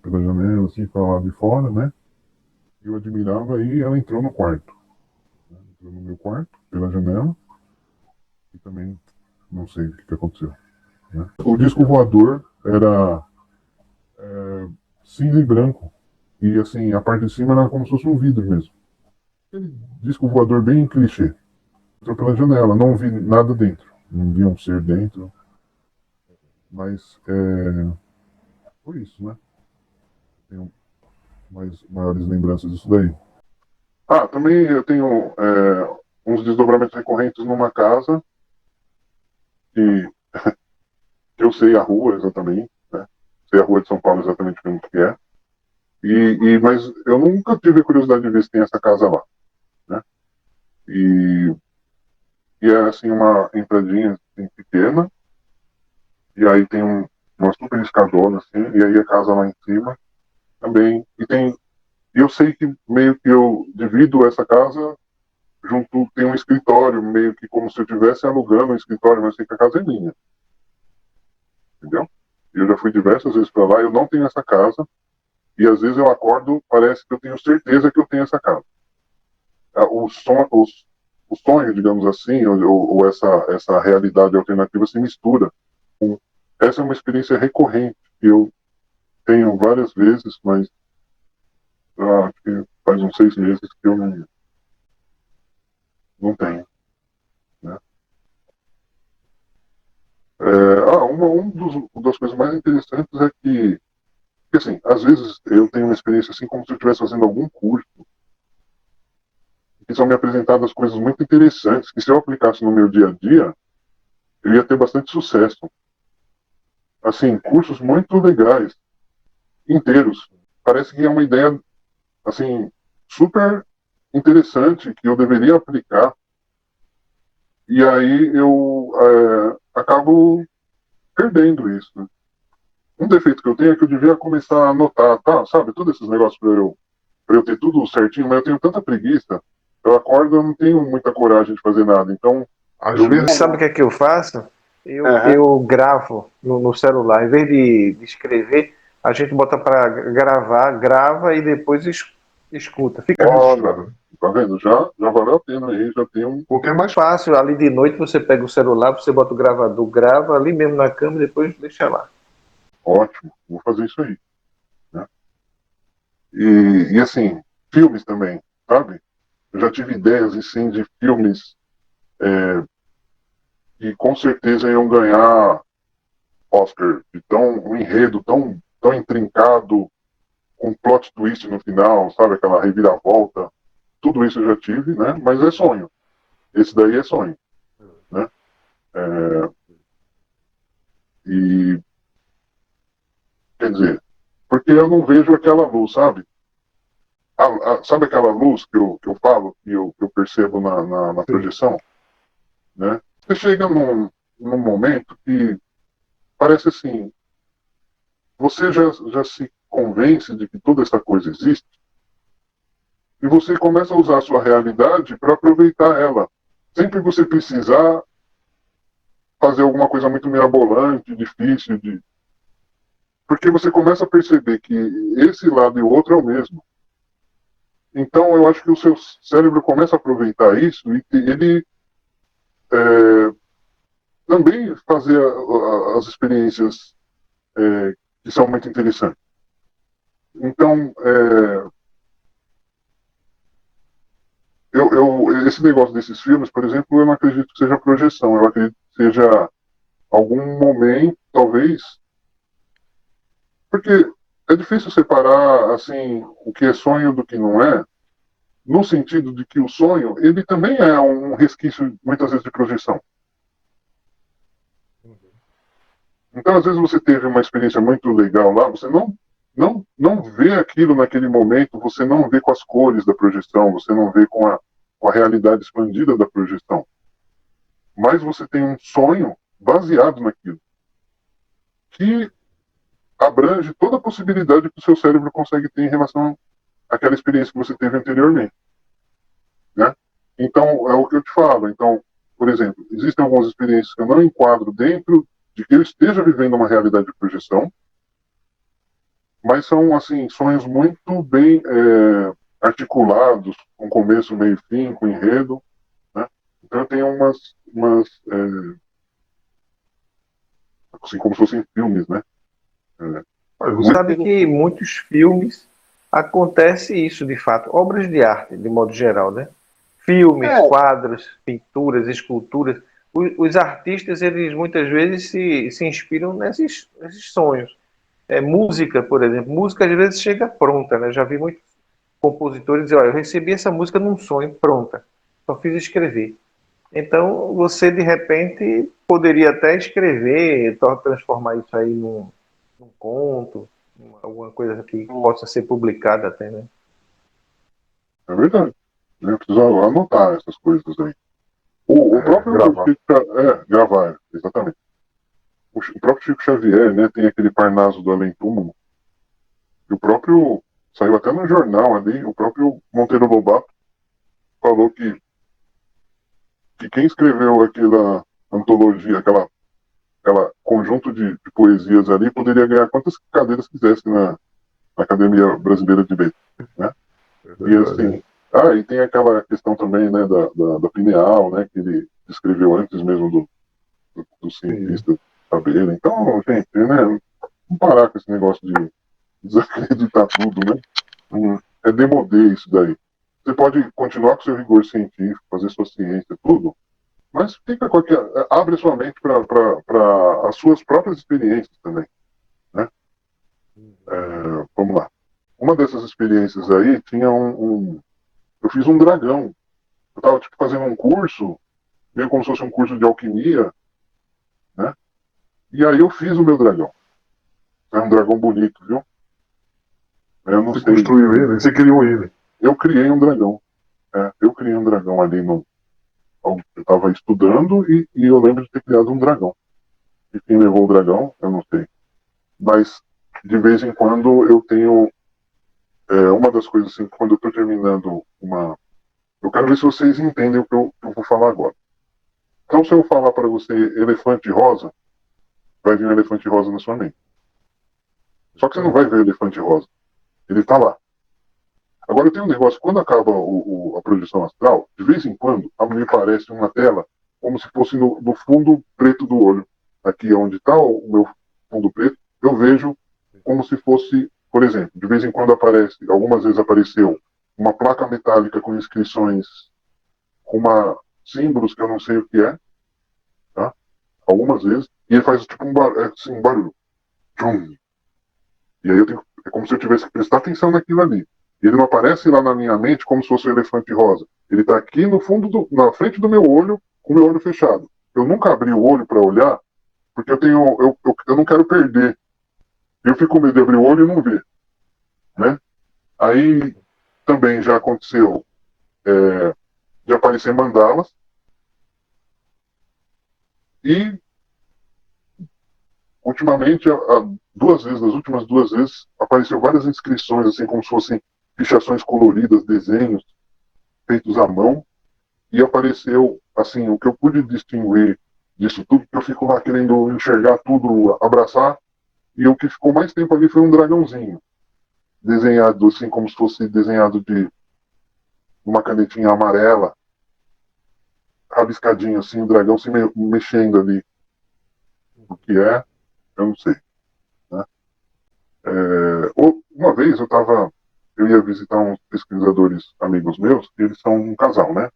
janela, assim, para lá de fora, né? eu admirava, e ela entrou no quarto. Né? Entrou no meu quarto, pela janela, e também não sei o que aconteceu. Né? O disco voador era cinza e branco. E assim, a parte de cima era como se fosse um vidro mesmo. Aquele disco voador bem clichê. Entrou pela janela, não vi nada dentro. Não vi um ser dentro. Mas foi isso, né? Tenho maiores lembranças disso daí. Ah, também eu tenho uns desdobramentos recorrentes numa casa que eu sei a rua exatamente, né? Sei a rua de São Paulo exatamente como que é. Mas eu nunca tive a curiosidade de ver se tem essa casa lá, né? E, e é assim uma entradinha assim, pequena, e aí tem uma super escadona assim, e aí a casa lá em cima também. E eu sei que meio que eu divido essa casa junto, tem um escritório, meio que como se eu estivesse alugando um escritório, mas sei que a casa é minha, entendeu? Eu já fui diversas vezes para lá, eu não tenho essa casa, e às vezes eu acordo, parece que eu tenho certeza que eu tenho essa casa. O sonho, digamos assim, ou essa realidade alternativa se mistura. Essa é uma experiência recorrente que eu tenho várias vezes, mas acho que faz uns 6 meses que eu não tenho. Né? Uma das coisas mais interessantes é que, assim, às vezes eu tenho uma experiência assim como se eu estivesse fazendo algum curso, que são me apresentadas coisas muito interessantes, que se eu aplicasse no meu dia a dia, eu ia ter bastante sucesso. Assim, cursos muito legais, inteiros. Parece que é uma ideia, assim, super interessante, que eu deveria aplicar, e aí eu acabo perdendo isso. Né? Um defeito que eu tenho é que eu devia começar a anotar, tá, sabe, todos esses negócios para eu ter tudo certinho, mas eu tenho tanta preguiça, eu acordo, eu não tenho muita coragem de fazer nada, então Às eu vezes, mesmo... sabe o que é que eu faço? Eu, Uhum. eu gravo no celular. Em vez de escrever, a gente bota para gravar, grava e depois escuta. Fica Olha, tá vendo? Já valeu a pena aí, já tem um... Porque é mais fácil. Ali de noite você pega o celular, você bota o gravador, grava ali mesmo na cama e depois deixa lá. Ótimo, vou fazer isso aí. Né? E assim, filmes também, sabe? Eu já tive ideias assim, de filmes que com certeza iam ganhar Oscar, de um enredo tão intrincado, com plot twist no final, sabe? Aquela reviravolta. Tudo isso eu já tive, né? Mas é sonho. Esse daí é sonho, né? É, e, quer dizer, porque eu não vejo aquela luz, sabe? Sabe aquela luz que eu falo, que eu percebo na projeção? Né? Você chega num momento que parece assim, você já se convence de que toda essa coisa existe, e você começa a usar a sua realidade para aproveitar ela. Sempre que você precisar fazer alguma coisa muito mirabolante, difícil, porque você começa a perceber que esse lado e o outro é o mesmo. Então eu acho que o seu cérebro começa a aproveitar isso e ele também fazer as experiências que são muito interessantes. Então, esse negócio desses filmes, por exemplo, eu não acredito que seja projeção, eu acredito que seja algum momento, talvez, porque é difícil separar assim o que é sonho do que não é, no sentido de que o sonho ele também é um resquício muitas vezes de projeção. Então, às vezes você teve uma experiência muito legal lá, você não vê aquilo naquele momento, você não vê com as cores da projeção, você não vê com a realidade expandida da projeção. Mas você tem um sonho baseado naquilo, que abrange toda a possibilidade que o seu cérebro consegue ter em relação àquela experiência que você teve anteriormente. Né? Então, é o que eu te falo. Então, por exemplo, existem algumas experiências que eu não enquadro dentro de que eu esteja vivendo uma realidade de projeção, mas são, assim, sonhos muito bem articulados, com começo, meio e fim, com enredo, né? Então eu tenho assim como se fossem filmes, né? É, Olha, você muito sabe que muitos filmes acontece isso, de fato. Obras de arte, de modo geral, né? Filmes, é, quadros, pinturas, esculturas. Os artistas, eles muitas vezes se inspiram nesses sonhos. Música, por exemplo. Música, às vezes, chega pronta, né? Já vi muitos compositores dizer, olha, eu recebi essa música num sonho, pronta. Só fiz escrever. Então, você, de repente, poderia até escrever, transformar isso aí num conto, alguma coisa que possa ser publicada até, né? é verdade. Né? Precisa anotar essas coisas aí. O próprio Gravar. Chico, gravar, exatamente. O próprio Chico Xavier, né, tem aquele Parnaso do Além Túmulo. E o próprio, saiu até no jornal ali, o próprio Monteiro Lobato falou que quem escreveu aquela antologia, aquela conjunto de poesias ali, poderia ganhar quantas cadeiras quisesse na Academia Brasileira de Letras, né? É E verdade. assim, e tem aquela questão também, né, da pineal, né, que ele escreveu antes mesmo do Sim. cientista saber. Então, gente, né, vamos parar com esse negócio de desacreditar tudo, né? É demodê isso daí. Você pode continuar com seu rigor científico, fazer sua ciência, tudo, mas fica com abre sua mente para as suas próprias experiências também, né? Vamos lá. Uma dessas experiências aí tinha eu fiz um dragão. Eu estava tipo, fazendo um curso, meio como se fosse um curso de alquimia, né? E aí eu fiz o meu dragão. É um dragão bonito, viu? Eu não Você sei. construiu ele, você criou ele. Eu criei um dragão. Eu criei um dragão ali no. Eu estava estudando e eu lembro de ter criado um dragão. E quem levou o dragão, eu não sei. Mas de vez em quando eu tenho. Uma das coisas assim, quando eu estou terminando uma. Eu quero ver se vocês entendem o que eu vou falar agora. Então, se eu falar para você elefante rosa, vai vir um elefante rosa na sua mente. Só que você não vai ver o elefante rosa. Ele está lá. Agora tem um negócio, quando acaba a projeção astral, de vez em quando, me aparece uma tela como se fosse no fundo preto do olho. Aqui onde está o meu fundo preto, eu vejo como se fosse, por exemplo, de vez em quando aparece, algumas vezes apareceu, uma placa metálica com inscrições, com símbolos que eu não sei o que é, tá? Algumas vezes, e ele faz tipo um barulho. Tchum. E aí é como se eu tivesse que prestar atenção naquilo ali. Ele não aparece lá na minha mente como se fosse um elefante rosa. Ele está aqui no fundo, na frente do meu olho, com o meu olho fechado. Eu nunca abri o olho para olhar, porque eu não quero perder. Eu fico com medo de abrir o olho e não ver, né? Aí também já aconteceu de aparecer mandalas e ultimamente, nas últimas 2 vezes, apareceu várias inscrições, assim como se fossem pichações coloridas, desenhos feitos à mão, e apareceu, assim, o que eu pude distinguir disso tudo, que eu fico lá querendo enxergar tudo, abraçar, e o que ficou mais tempo ali foi um dragãozinho, desenhado assim, como se fosse desenhado de uma canetinha amarela, rabiscadinho assim, o dragão se mexendo ali. O que é, eu não sei. Né? Uma vez eu ia visitar uns pesquisadores amigos meus, e eles são um casal, né?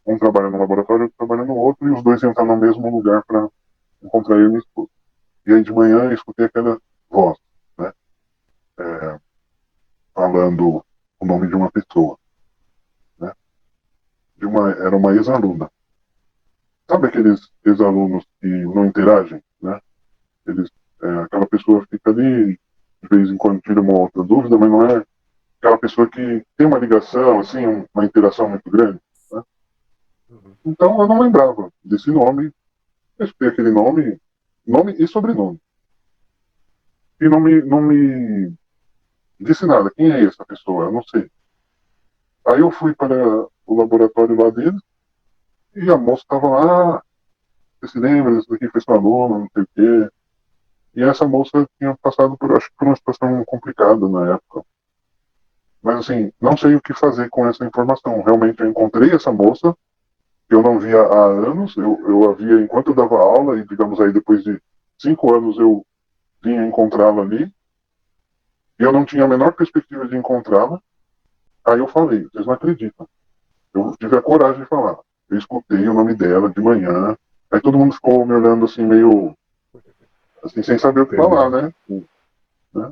Um trabalha no laboratório, outro trabalha no outro, e os dois iam estar no mesmo lugar para encontrar eu e minha esposa. E aí de manhã eu escutei aquela voz, né? Falando o nome de uma pessoa, né? Era uma ex-aluna. Sabe aqueles ex-alunos que não interagem, né? Eles, aquela pessoa fica ali, de vez em quando tira uma outra dúvida, mas não é aquela pessoa que tem uma ligação, assim, uma interação muito grande, né? Então eu não lembrava desse nome, eu escutei aquele nome e sobrenome. E não me disse nada. Quem é essa pessoa? Eu não sei. Aí eu fui para o laboratório lá deles e a moça estava lá. Você se lembra? Esse daqui foi sua aluna, não sei o quê. E essa moça tinha passado acho que por uma situação complicada na época. Mas assim, não sei o que fazer com essa informação. Realmente eu encontrei essa moça, que eu não via há anos, eu a via enquanto eu dava aula, e digamos aí depois de 5 anos eu vinha encontrá-la ali, e eu não tinha a menor perspectiva de encontrá-la. Aí eu falei, vocês não acreditam. Eu tive a coragem de falar. Eu escutei o nome dela de manhã, aí todo mundo ficou me olhando assim, meio assim, sem saber o que falar, né?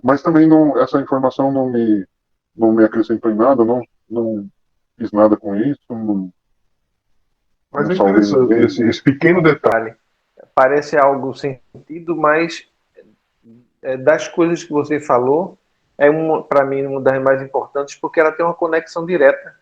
Mas também não, essa informação não me acrescentou em nada, não fiz nada com isso, Mas não é salvei interessante ninguém. esse pequeno detalhe. Parece algo sem sentido, mas das coisas que você falou, para mim, uma das mais importantes, porque ela tem uma conexão direta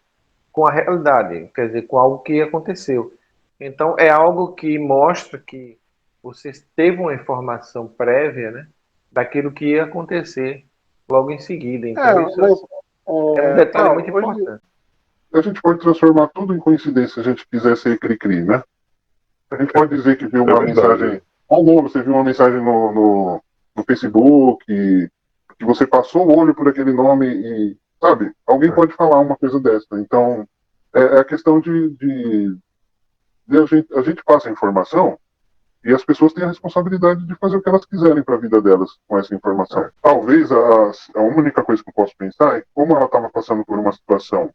com a realidade, quer dizer, com algo que aconteceu. Então, é algo que mostra que você teve uma informação prévia, né, daquilo que ia acontecer logo em seguida. Então, isso Mas é um detalhe muito hoje importante. a gente pode transformar tudo em coincidência se a gente quiser ser cri-cri, né? A gente pode dizer que viu uma mensagem. Ah, não, você viu uma mensagem no Facebook, que você passou o olho por aquele nome e, sabe, alguém pode falar uma coisa dessa. Então, é a questão de a gente passa a informação e as pessoas têm a responsabilidade de fazer o que elas quiserem para a vida delas com essa informação. Talvez a única coisa que eu posso pensar é que, como ela estava passando por uma situação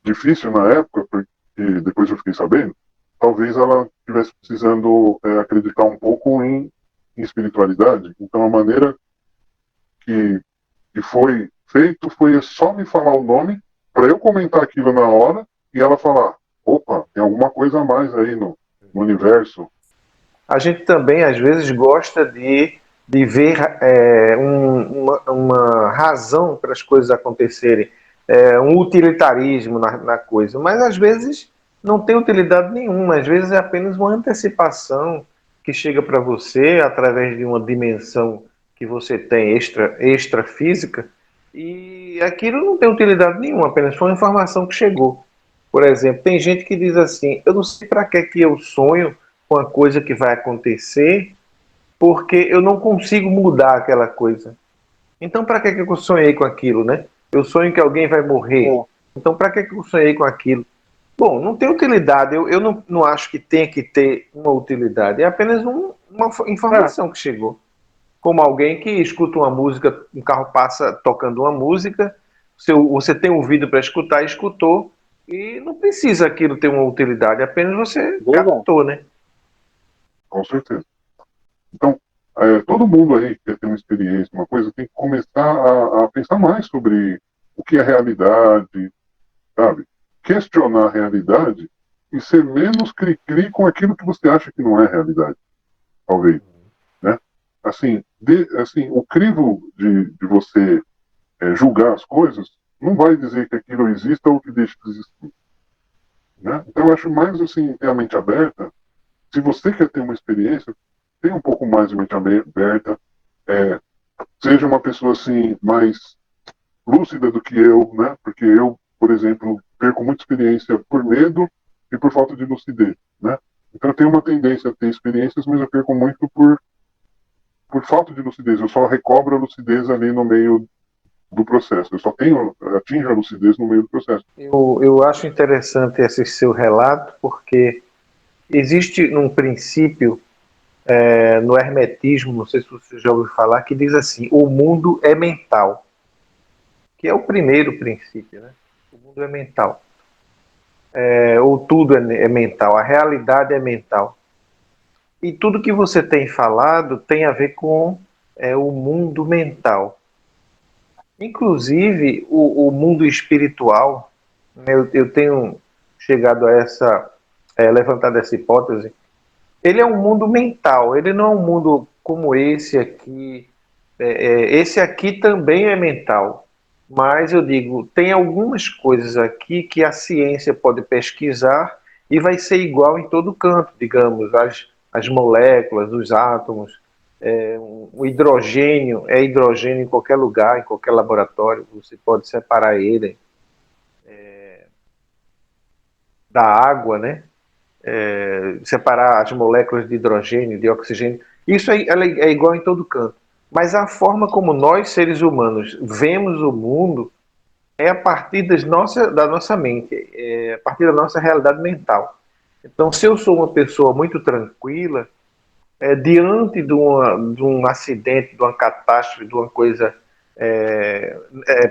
difícil na época, porque depois eu fiquei sabendo, talvez ela estivesse precisando acreditar um pouco em espiritualidade. Então a maneira que foi feito foi só me falar o nome para eu comentar aquilo na hora e ela falar: opa, tem alguma coisa a mais aí no universo. A gente também, às vezes, gosta de ver uma razão para as coisas acontecerem, um utilitarismo na coisa, mas às vezes não tem utilidade nenhuma, às vezes é apenas uma antecipação que chega para você através de uma dimensão que você tem extra física, e aquilo não tem utilidade nenhuma, apenas foi uma informação que chegou. Por exemplo, tem gente que diz assim: eu não sei para que eu sonho com a coisa que vai acontecer, porque eu não consigo mudar aquela coisa. Então, para que eu sonhei com aquilo, né? Eu sonho que alguém vai morrer. Então, para que eu sonhei com aquilo? Bom, não tem utilidade. Eu não acho que tenha que ter uma utilidade. É apenas uma informação que chegou. Como alguém que escuta uma música, um carro passa tocando uma música, você tem ouvido para escutar, escutou, e não precisa aquilo ter uma utilidade, apenas você captou, né? Com certeza. Então, todo mundo aí que quer ter uma experiência, uma coisa, tem que começar a pensar mais sobre o que é realidade, sabe? Questionar a realidade e ser menos cri-cri com aquilo que você acha que não é realidade, talvez, né? Assim, assim o crivo de você julgar as coisas não vai dizer que aquilo exista ou que deixe de existir, né? Então eu acho mais assim, ter a mente aberta. Se você quer ter uma experiência, tenha um pouco mais de mente aberta, é, seja uma pessoa assim mais lúcida do que eu, né? Porque eu, por exemplo, perco muita experiência por medo e por falta de lucidez, né? Então eu tenho uma tendência a ter experiências, mas eu perco muito por falta de lucidez. Eu só recobro a lucidez ali no meio do processo. Eu só atingo a lucidez no meio do processo. Eu acho interessante esse seu relato, porque existe um princípio no hermetismo, não sei se você já ouviu falar, que diz assim: o mundo é mental, que é o primeiro princípio, né? O mundo é mental. Ou tudo é mental, a realidade é mental. E tudo que você tem falado tem a ver com o mundo mental. Inclusive, o mundo espiritual, né, eu tenho chegado a levantado essa hipótese, ele é um mundo mental, ele não é um mundo como esse aqui. Esse aqui também é mental, mas eu digo, tem algumas coisas aqui que a ciência pode pesquisar e vai ser igual em todo canto, digamos, as moléculas, os átomos, o hidrogênio é hidrogênio em qualquer lugar, em qualquer laboratório, você pode separar ele da água, né? Separar as moléculas de hidrogênio, de oxigênio, isso ela é igual em todo canto. Mas a forma como nós, seres humanos, vemos o mundo é a partir da nossa mente, a partir da nossa realidade mental. Então, se eu sou uma pessoa muito tranquila, diante de um acidente, de uma catástrofe, de uma coisa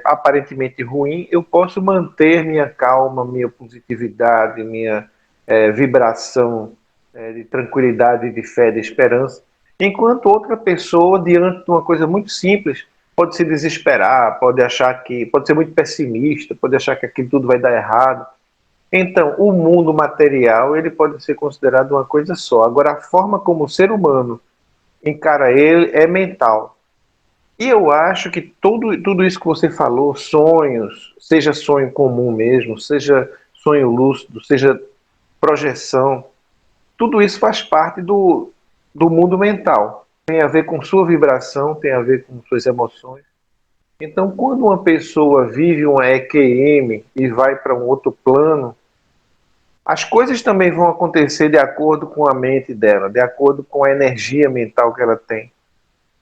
aparentemente ruim, eu posso manter minha calma, minha positividade, minha vibração de tranquilidade, de fé, de esperança, enquanto outra pessoa, diante de uma coisa muito simples, pode se desesperar, pode ser muito pessimista, pode achar que aquilo tudo vai dar errado. Então, o mundo material ele pode ser considerado uma coisa só. Agora, a forma como o ser humano encara ele é mental. E eu acho que tudo isso que você falou, sonhos, seja sonho comum mesmo, seja sonho lúcido, seja projeção, tudo isso faz parte do mundo mental. Tem a ver com sua vibração, tem a ver com suas emoções. Então, quando uma pessoa vive uma EQM e vai para um outro plano, as coisas também vão acontecer de acordo com a mente dela, de acordo com a energia mental que ela tem,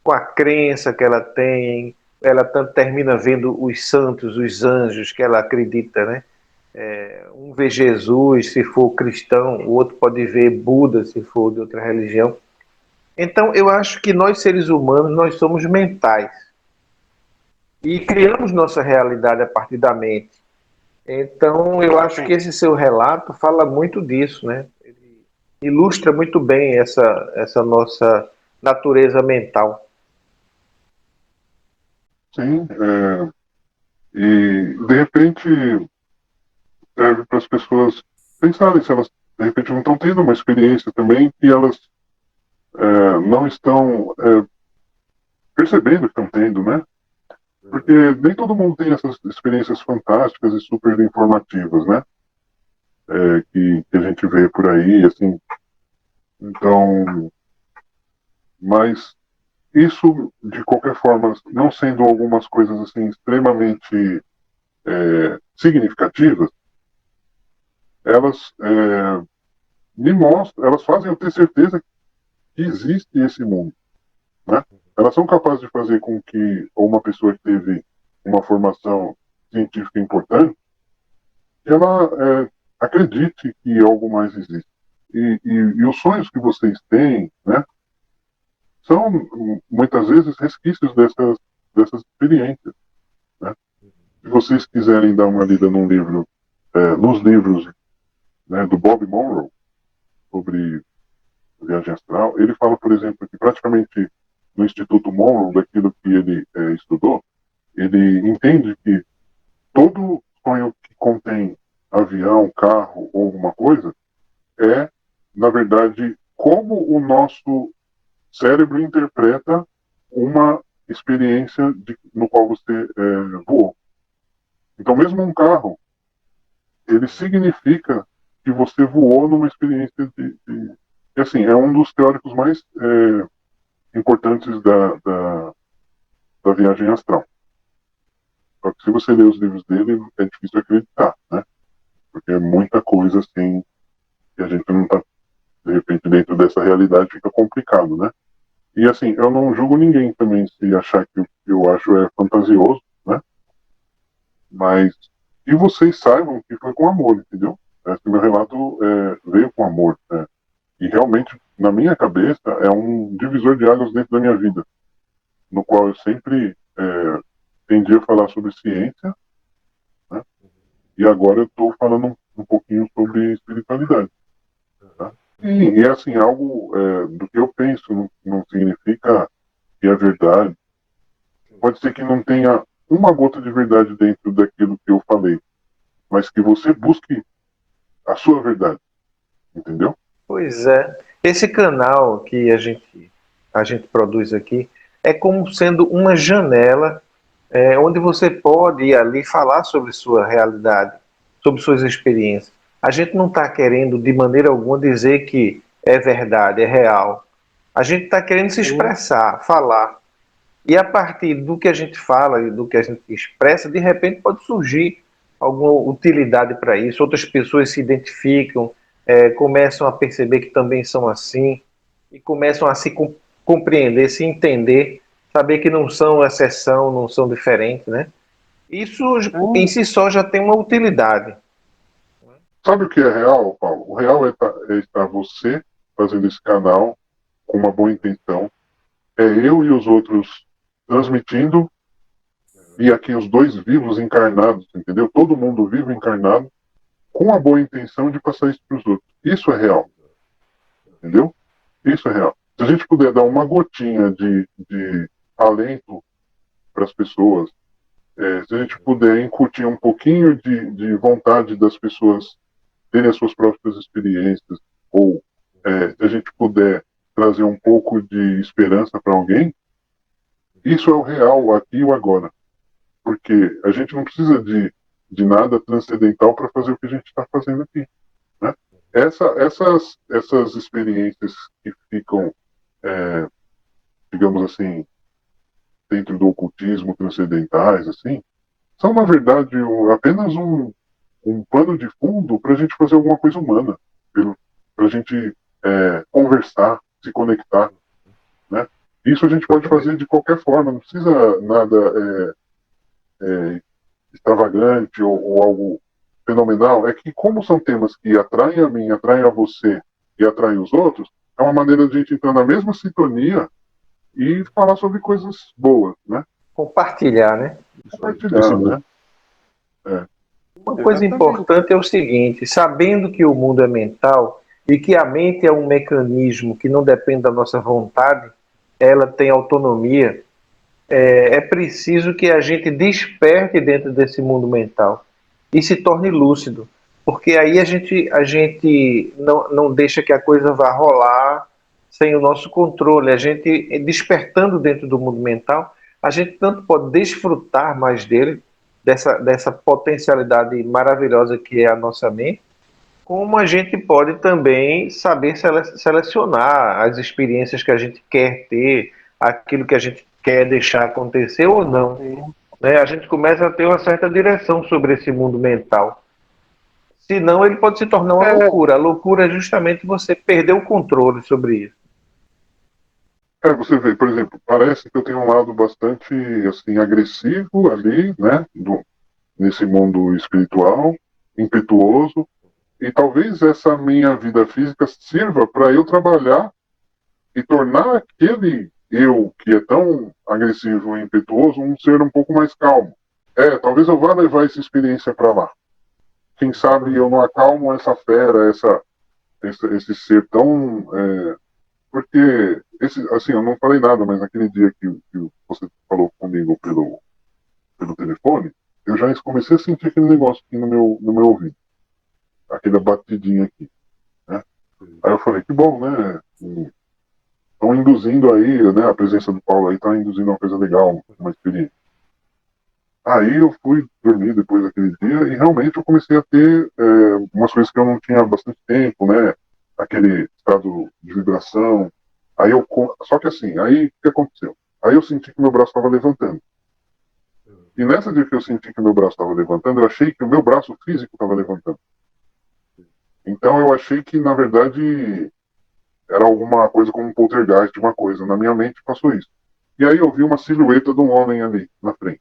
com a crença que ela tem. Ela tanto termina vendo os santos, os anjos que ela acredita, né? Um vê Jesus se for cristão, o outro pode ver Buda se for de outra religião. Então, eu acho que nós seres humanos, nós somos mentais e criamos nossa realidade a partir da mente. Então, eu acho que esse seu relato fala muito disso, né? Ele ilustra muito bem essa nossa natureza mental. Sim, e de repente serve para as pessoas pensarem se elas de repente não estão tendo uma experiência também e elas não estão percebendo que estão tendo, né? Porque nem todo mundo tem essas experiências fantásticas e super informativas, né? Que a gente vê por aí, assim. Então, mas isso, de qualquer forma, não sendo algumas coisas assim extremamente significativas, elas me mostram, elas fazem eu ter certeza que existe esse mundo, né? Elas são capazes de fazer com que uma pessoa que teve uma formação científica importante, que ela acredite que algo mais existe. E os sonhos que vocês têm, né, são muitas vezes resquícios dessas experiências, né? Se vocês quiserem dar uma lida num livro, nos livros, né, do Bob Monroe sobre viagem astral, ele fala, por exemplo, que praticamente no Instituto Monroe, daquilo que ele estudou, ele entende que todo sonho que contém avião, carro ou alguma coisa é, na verdade, como o nosso cérebro interpreta uma experiência no qual você voou. Então, mesmo um carro, ele significa que você voou numa experiência e, assim, é um dos teóricos mais importantes da viagem astral. Só que se você ler os livros dele, é difícil acreditar, né? Porque é muita coisa, assim, que a gente não está, de repente, dentro dessa realidade, fica complicado, né? E, assim, eu não julgo ninguém também se achar que o que eu acho é fantasioso, né? Mas que vocês saibam que foi com amor, entendeu? Esse meu relato veio com amor, né? E realmente, na minha cabeça, é um divisor de águas dentro da minha vida, no qual eu sempre tendi a falar sobre ciência, né? E agora eu estou falando um pouquinho sobre espiritualidade. Tá? E é assim, algo do que eu penso não significa que é verdade. Pode ser que não tenha uma gota de verdade dentro daquilo que eu falei, mas que você busque a sua verdade, entendeu? Pois é. Esse canal que a gente produz aqui é como sendo uma janela onde você pode ir ali falar sobre sua realidade, sobre suas experiências. A gente não está querendo de maneira alguma dizer que é verdade, é real. A gente está querendo se expressar, falar. E a partir do que a gente fala e do que a gente expressa, de repente pode surgir alguma utilidade para isso. Outras pessoas se identificam, começam a perceber que também são assim e começam a se compreender, se entender, saber que não são exceção, não são diferentes, né? Isso em si só já tem uma utilidade. Sabe o que é real, Paulo? O real é estar você fazendo esse canal com uma boa intenção. É eu e os outros transmitindo, e aqui os dois vivos encarnados, entendeu? Todo mundo vivo encarnado, com a boa intenção de passar isso para os outros. Isso é real, entendeu? Isso é real. Se a gente puder dar uma gotinha de alento para as pessoas, se a gente puder incutir um pouquinho de vontade das pessoas terem as suas próprias experiências, ou se a gente puder trazer um pouco de esperança para alguém, isso é o real, aqui e o agora. Porque a gente não precisa de nada transcendental para fazer o que a gente está fazendo aqui. Né? Essas experiências que ficam, digamos assim, dentro do ocultismo, transcendentais, assim, são, na verdade, apenas um pano de fundo para a gente fazer alguma coisa humana, para a gente conversar, se conectar. Né? Isso a gente pode fazer de qualquer forma, não precisa nada extravagante ou algo fenomenal. É que, como são temas que atraem a mim, atraem a você e atraem os outros, é uma maneira de a gente entrar na mesma sintonia e falar sobre coisas boas, né? Compartilhar, né? Compartilhar, né? Uma coisa importante é o seguinte: sabendo que o mundo é mental e que a mente é um mecanismo que não depende da nossa vontade, ela tem autonomia, é preciso que a gente desperte dentro desse mundo mental e se torne lúcido, porque aí a gente não deixa que a coisa vá rolar sem o nosso controle. A gente, despertando dentro do mundo mental, a gente tanto pode desfrutar mais dele, dessa potencialidade maravilhosa que é a nossa mente, como a gente pode também saber selecionar as experiências que a gente quer ter, aquilo que a gente quer deixar acontecer ou não. Né? A gente começa a ter uma certa direção sobre esse mundo mental. Senão ele pode se tornar uma loucura. A loucura é justamente você perder o controle sobre isso. Você vê, por exemplo, parece que eu tenho um lado bastante assim agressivo ali, né, nesse mundo espiritual, impetuoso, e talvez essa minha vida física sirva para eu trabalhar e tornar aquele eu que é tão agressivo e impetuoso um ser um pouco mais calmo. Talvez eu vá levar essa experiência para lá. Quem sabe eu não acalmo essa fera, esse ser tão porque, assim, eu não falei nada, mas naquele dia que você falou comigo pelo telefone, eu já comecei a sentir aquele negócio aqui no meu ouvido. Aquela batidinha aqui. Né? Aí eu falei, que bom, né? Estão induzindo aí, né? A presença do Paulo aí está induzindo uma coisa legal, uma experiência. Aí eu fui dormir depois daquele dia e realmente eu comecei a ter umas coisas que eu não tinha há bastante tempo, né? Aquele estado de vibração. Só que assim, aí o que aconteceu? Aí eu senti que meu braço estava levantando. E nessa dia que eu senti que meu braço estava levantando, eu achei que o meu braço físico estava levantando. Então eu achei que, na verdade, era alguma coisa como um poltergeist de uma coisa. Na minha mente passou isso. E aí eu vi uma silhueta de um homem ali na frente.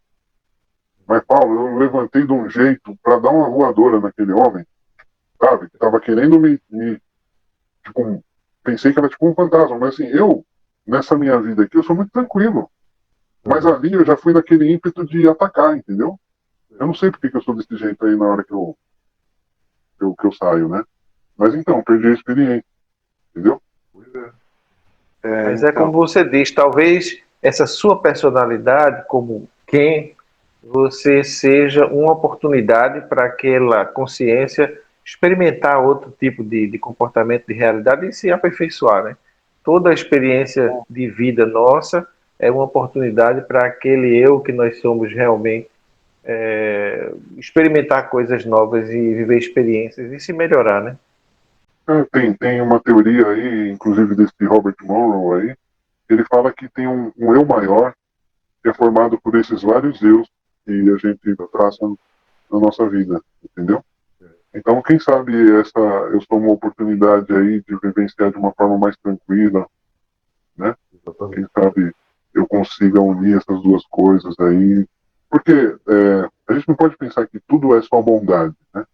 Mas, Paulo, eu levantei de um jeito para dar uma voadora naquele homem, sabe? Que estava querendo tipo, pensei que era tipo um fantasma. Mas assim, nessa minha vida aqui, eu sou muito tranquilo. Mas ali eu já fui naquele ímpeto de atacar, entendeu? Eu não sei porque que eu sou desse jeito aí na hora que eu saio, né? Mas então, perdi a experiência, entendeu? Mas é como você diz, talvez essa sua personalidade, como quem você seja uma oportunidade para aquela consciência experimentar outro tipo de comportamento, de realidade e se aperfeiçoar, né? Toda a experiência de vida nossa é uma oportunidade para aquele eu que nós somos realmente experimentar coisas novas e viver experiências e se melhorar, né? Tem uma teoria aí, inclusive desse Robert Monroe aí, ele fala que tem um eu maior que é formado por esses vários eus que a gente traça na nossa vida, entendeu? Então, quem sabe eu sou uma oportunidade aí de vivenciar de uma forma mais tranquila, né? Quem sabe eu consiga unir essas duas coisas aí. Porque A gente não pode pensar que tudo é só bondade, né?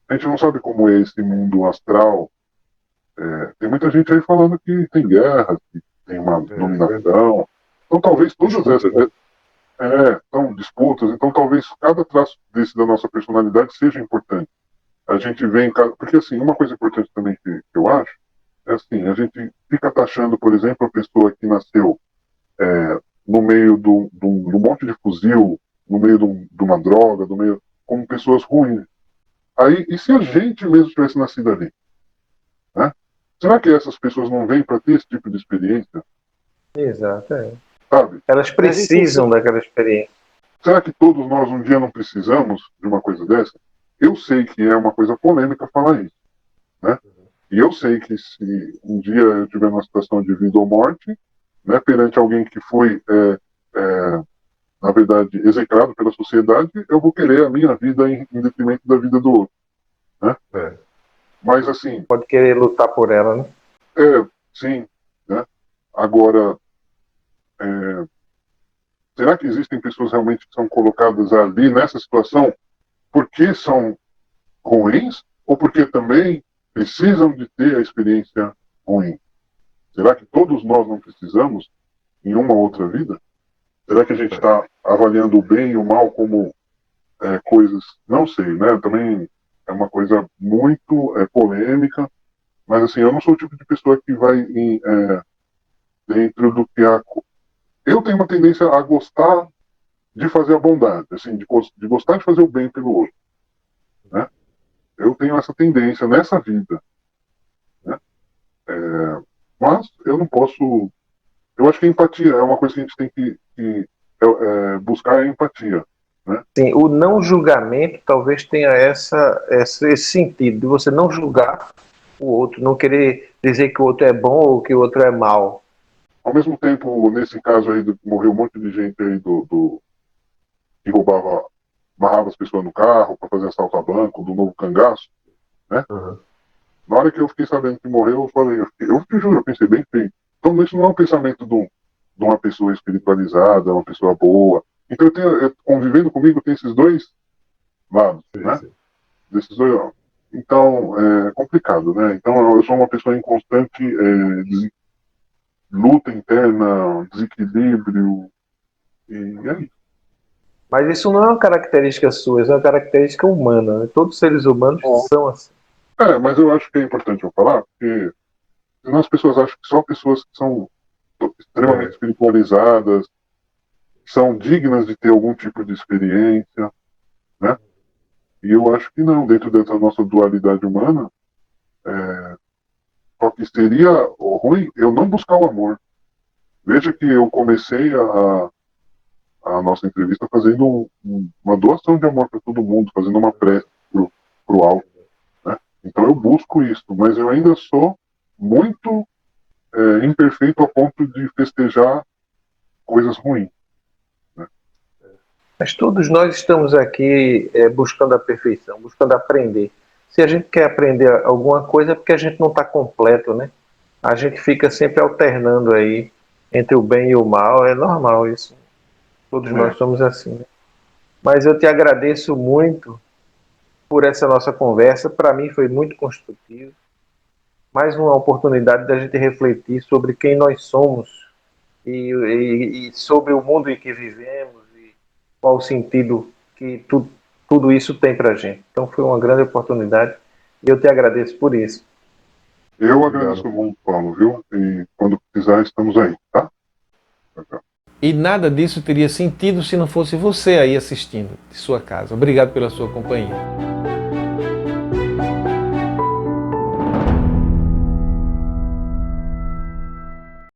A gente não sabe como é esse mundo astral. Tem muita gente aí falando que tem guerra, que tem uma dominação. Então talvez todas essas são disputas, então talvez cada traço desse da nossa personalidade seja importante. A gente vê em cada... Porque assim, uma coisa importante também que eu acho é assim, a gente fica taxando, por exemplo, a pessoa que nasceu no meio do monte de fuzil, no meio de uma droga, como pessoas ruins. Aí, e se a gente mesmo tivesse nascido ali? Né? Será que essas pessoas não vêm para ter esse tipo de experiência? Exato, é. Sabe? Elas precisam daquela experiência. Será que todos nós um dia não precisamos de uma coisa dessa? Eu sei que é uma coisa polêmica falar isso, né? E eu sei que se um dia eu tiver numa situação de vida ou morte, né, perante alguém que foi, na verdade, execrado pela sociedade, eu vou querer a minha vida em detrimento da vida do outro, né? Mas assim... Pode querer lutar por ela, né? Sim, né? Agora, será que existem pessoas realmente que são colocadas ali nessa situação porque são ruins ou porque também precisam de ter a experiência ruim? Será que todos nós não precisamos em uma outra vida? Será que a gente está avaliando o bem e o mal como coisas... Não sei, né? Também é uma coisa muito polêmica, mas assim, eu não sou o tipo de pessoa que vai dentro do que eu tenho uma tendência a gostar de fazer a bondade, assim, de gostar de fazer o bem pelo outro, né? Eu tenho essa tendência nessa vida, né? Mas eu não posso... Eu acho que a empatia é uma coisa que a gente tem que buscar a empatia, né? Sim, o não julgamento talvez tenha esse sentido de você não julgar o outro, não querer dizer que o outro é bom ou que o outro é mau. Ao mesmo tempo, nesse caso aí, morreu um monte de gente aí que amarrava as pessoas no carro para fazer assalto a banco, do novo cangaço, né? Na hora que eu fiquei sabendo que morreu, eu falei, eu te juro, eu pensei bem feito. Então isso não é um pensamento de uma pessoa espiritualizada, uma pessoa boa. Então convivendo comigo tem esses dois lados, né? Desses dois lados. Então é complicado, né? Então eu sou uma pessoa em constante luta interna, desequilíbrio, e é isso. Mas isso não é uma característica sua, isso é uma característica humana, né? Todos os seres humanos são assim. Mas eu acho que é importante eu falar, porque senão as pessoas acham que só pessoas que são extremamente espiritualizadas são dignas de ter algum tipo de experiência, né? E eu acho que não, dentro dessa nossa dualidade humana, só que seria ruim eu não buscar o amor. Veja que eu comecei a nossa entrevista fazendo uma doação de amor para todo mundo, fazendo uma prece pro alto, né? Então eu busco isso, mas eu ainda sou muito imperfeito a ponto de festejar coisas ruins. Mas todos nós estamos aqui buscando a perfeição, buscando aprender. Se a gente quer aprender alguma coisa é porque a gente não está completo, né? A gente fica sempre alternando aí entre o bem e o mal, é normal isso. Todos nós somos assim, né? Mas eu te agradeço muito por essa nossa conversa. Para mim foi muito construtivo. Mais uma oportunidade da gente refletir sobre quem nós somos e sobre o mundo em que vivemos e qual o sentido que tudo isso tem para a gente. Então foi uma grande oportunidade e eu te agradeço por isso. Eu agradeço muito, Paulo, viu? E quando precisar, estamos aí, tá? Tchau. E nada disso teria sentido se não fosse você aí assistindo de sua casa. Obrigado pela sua companhia.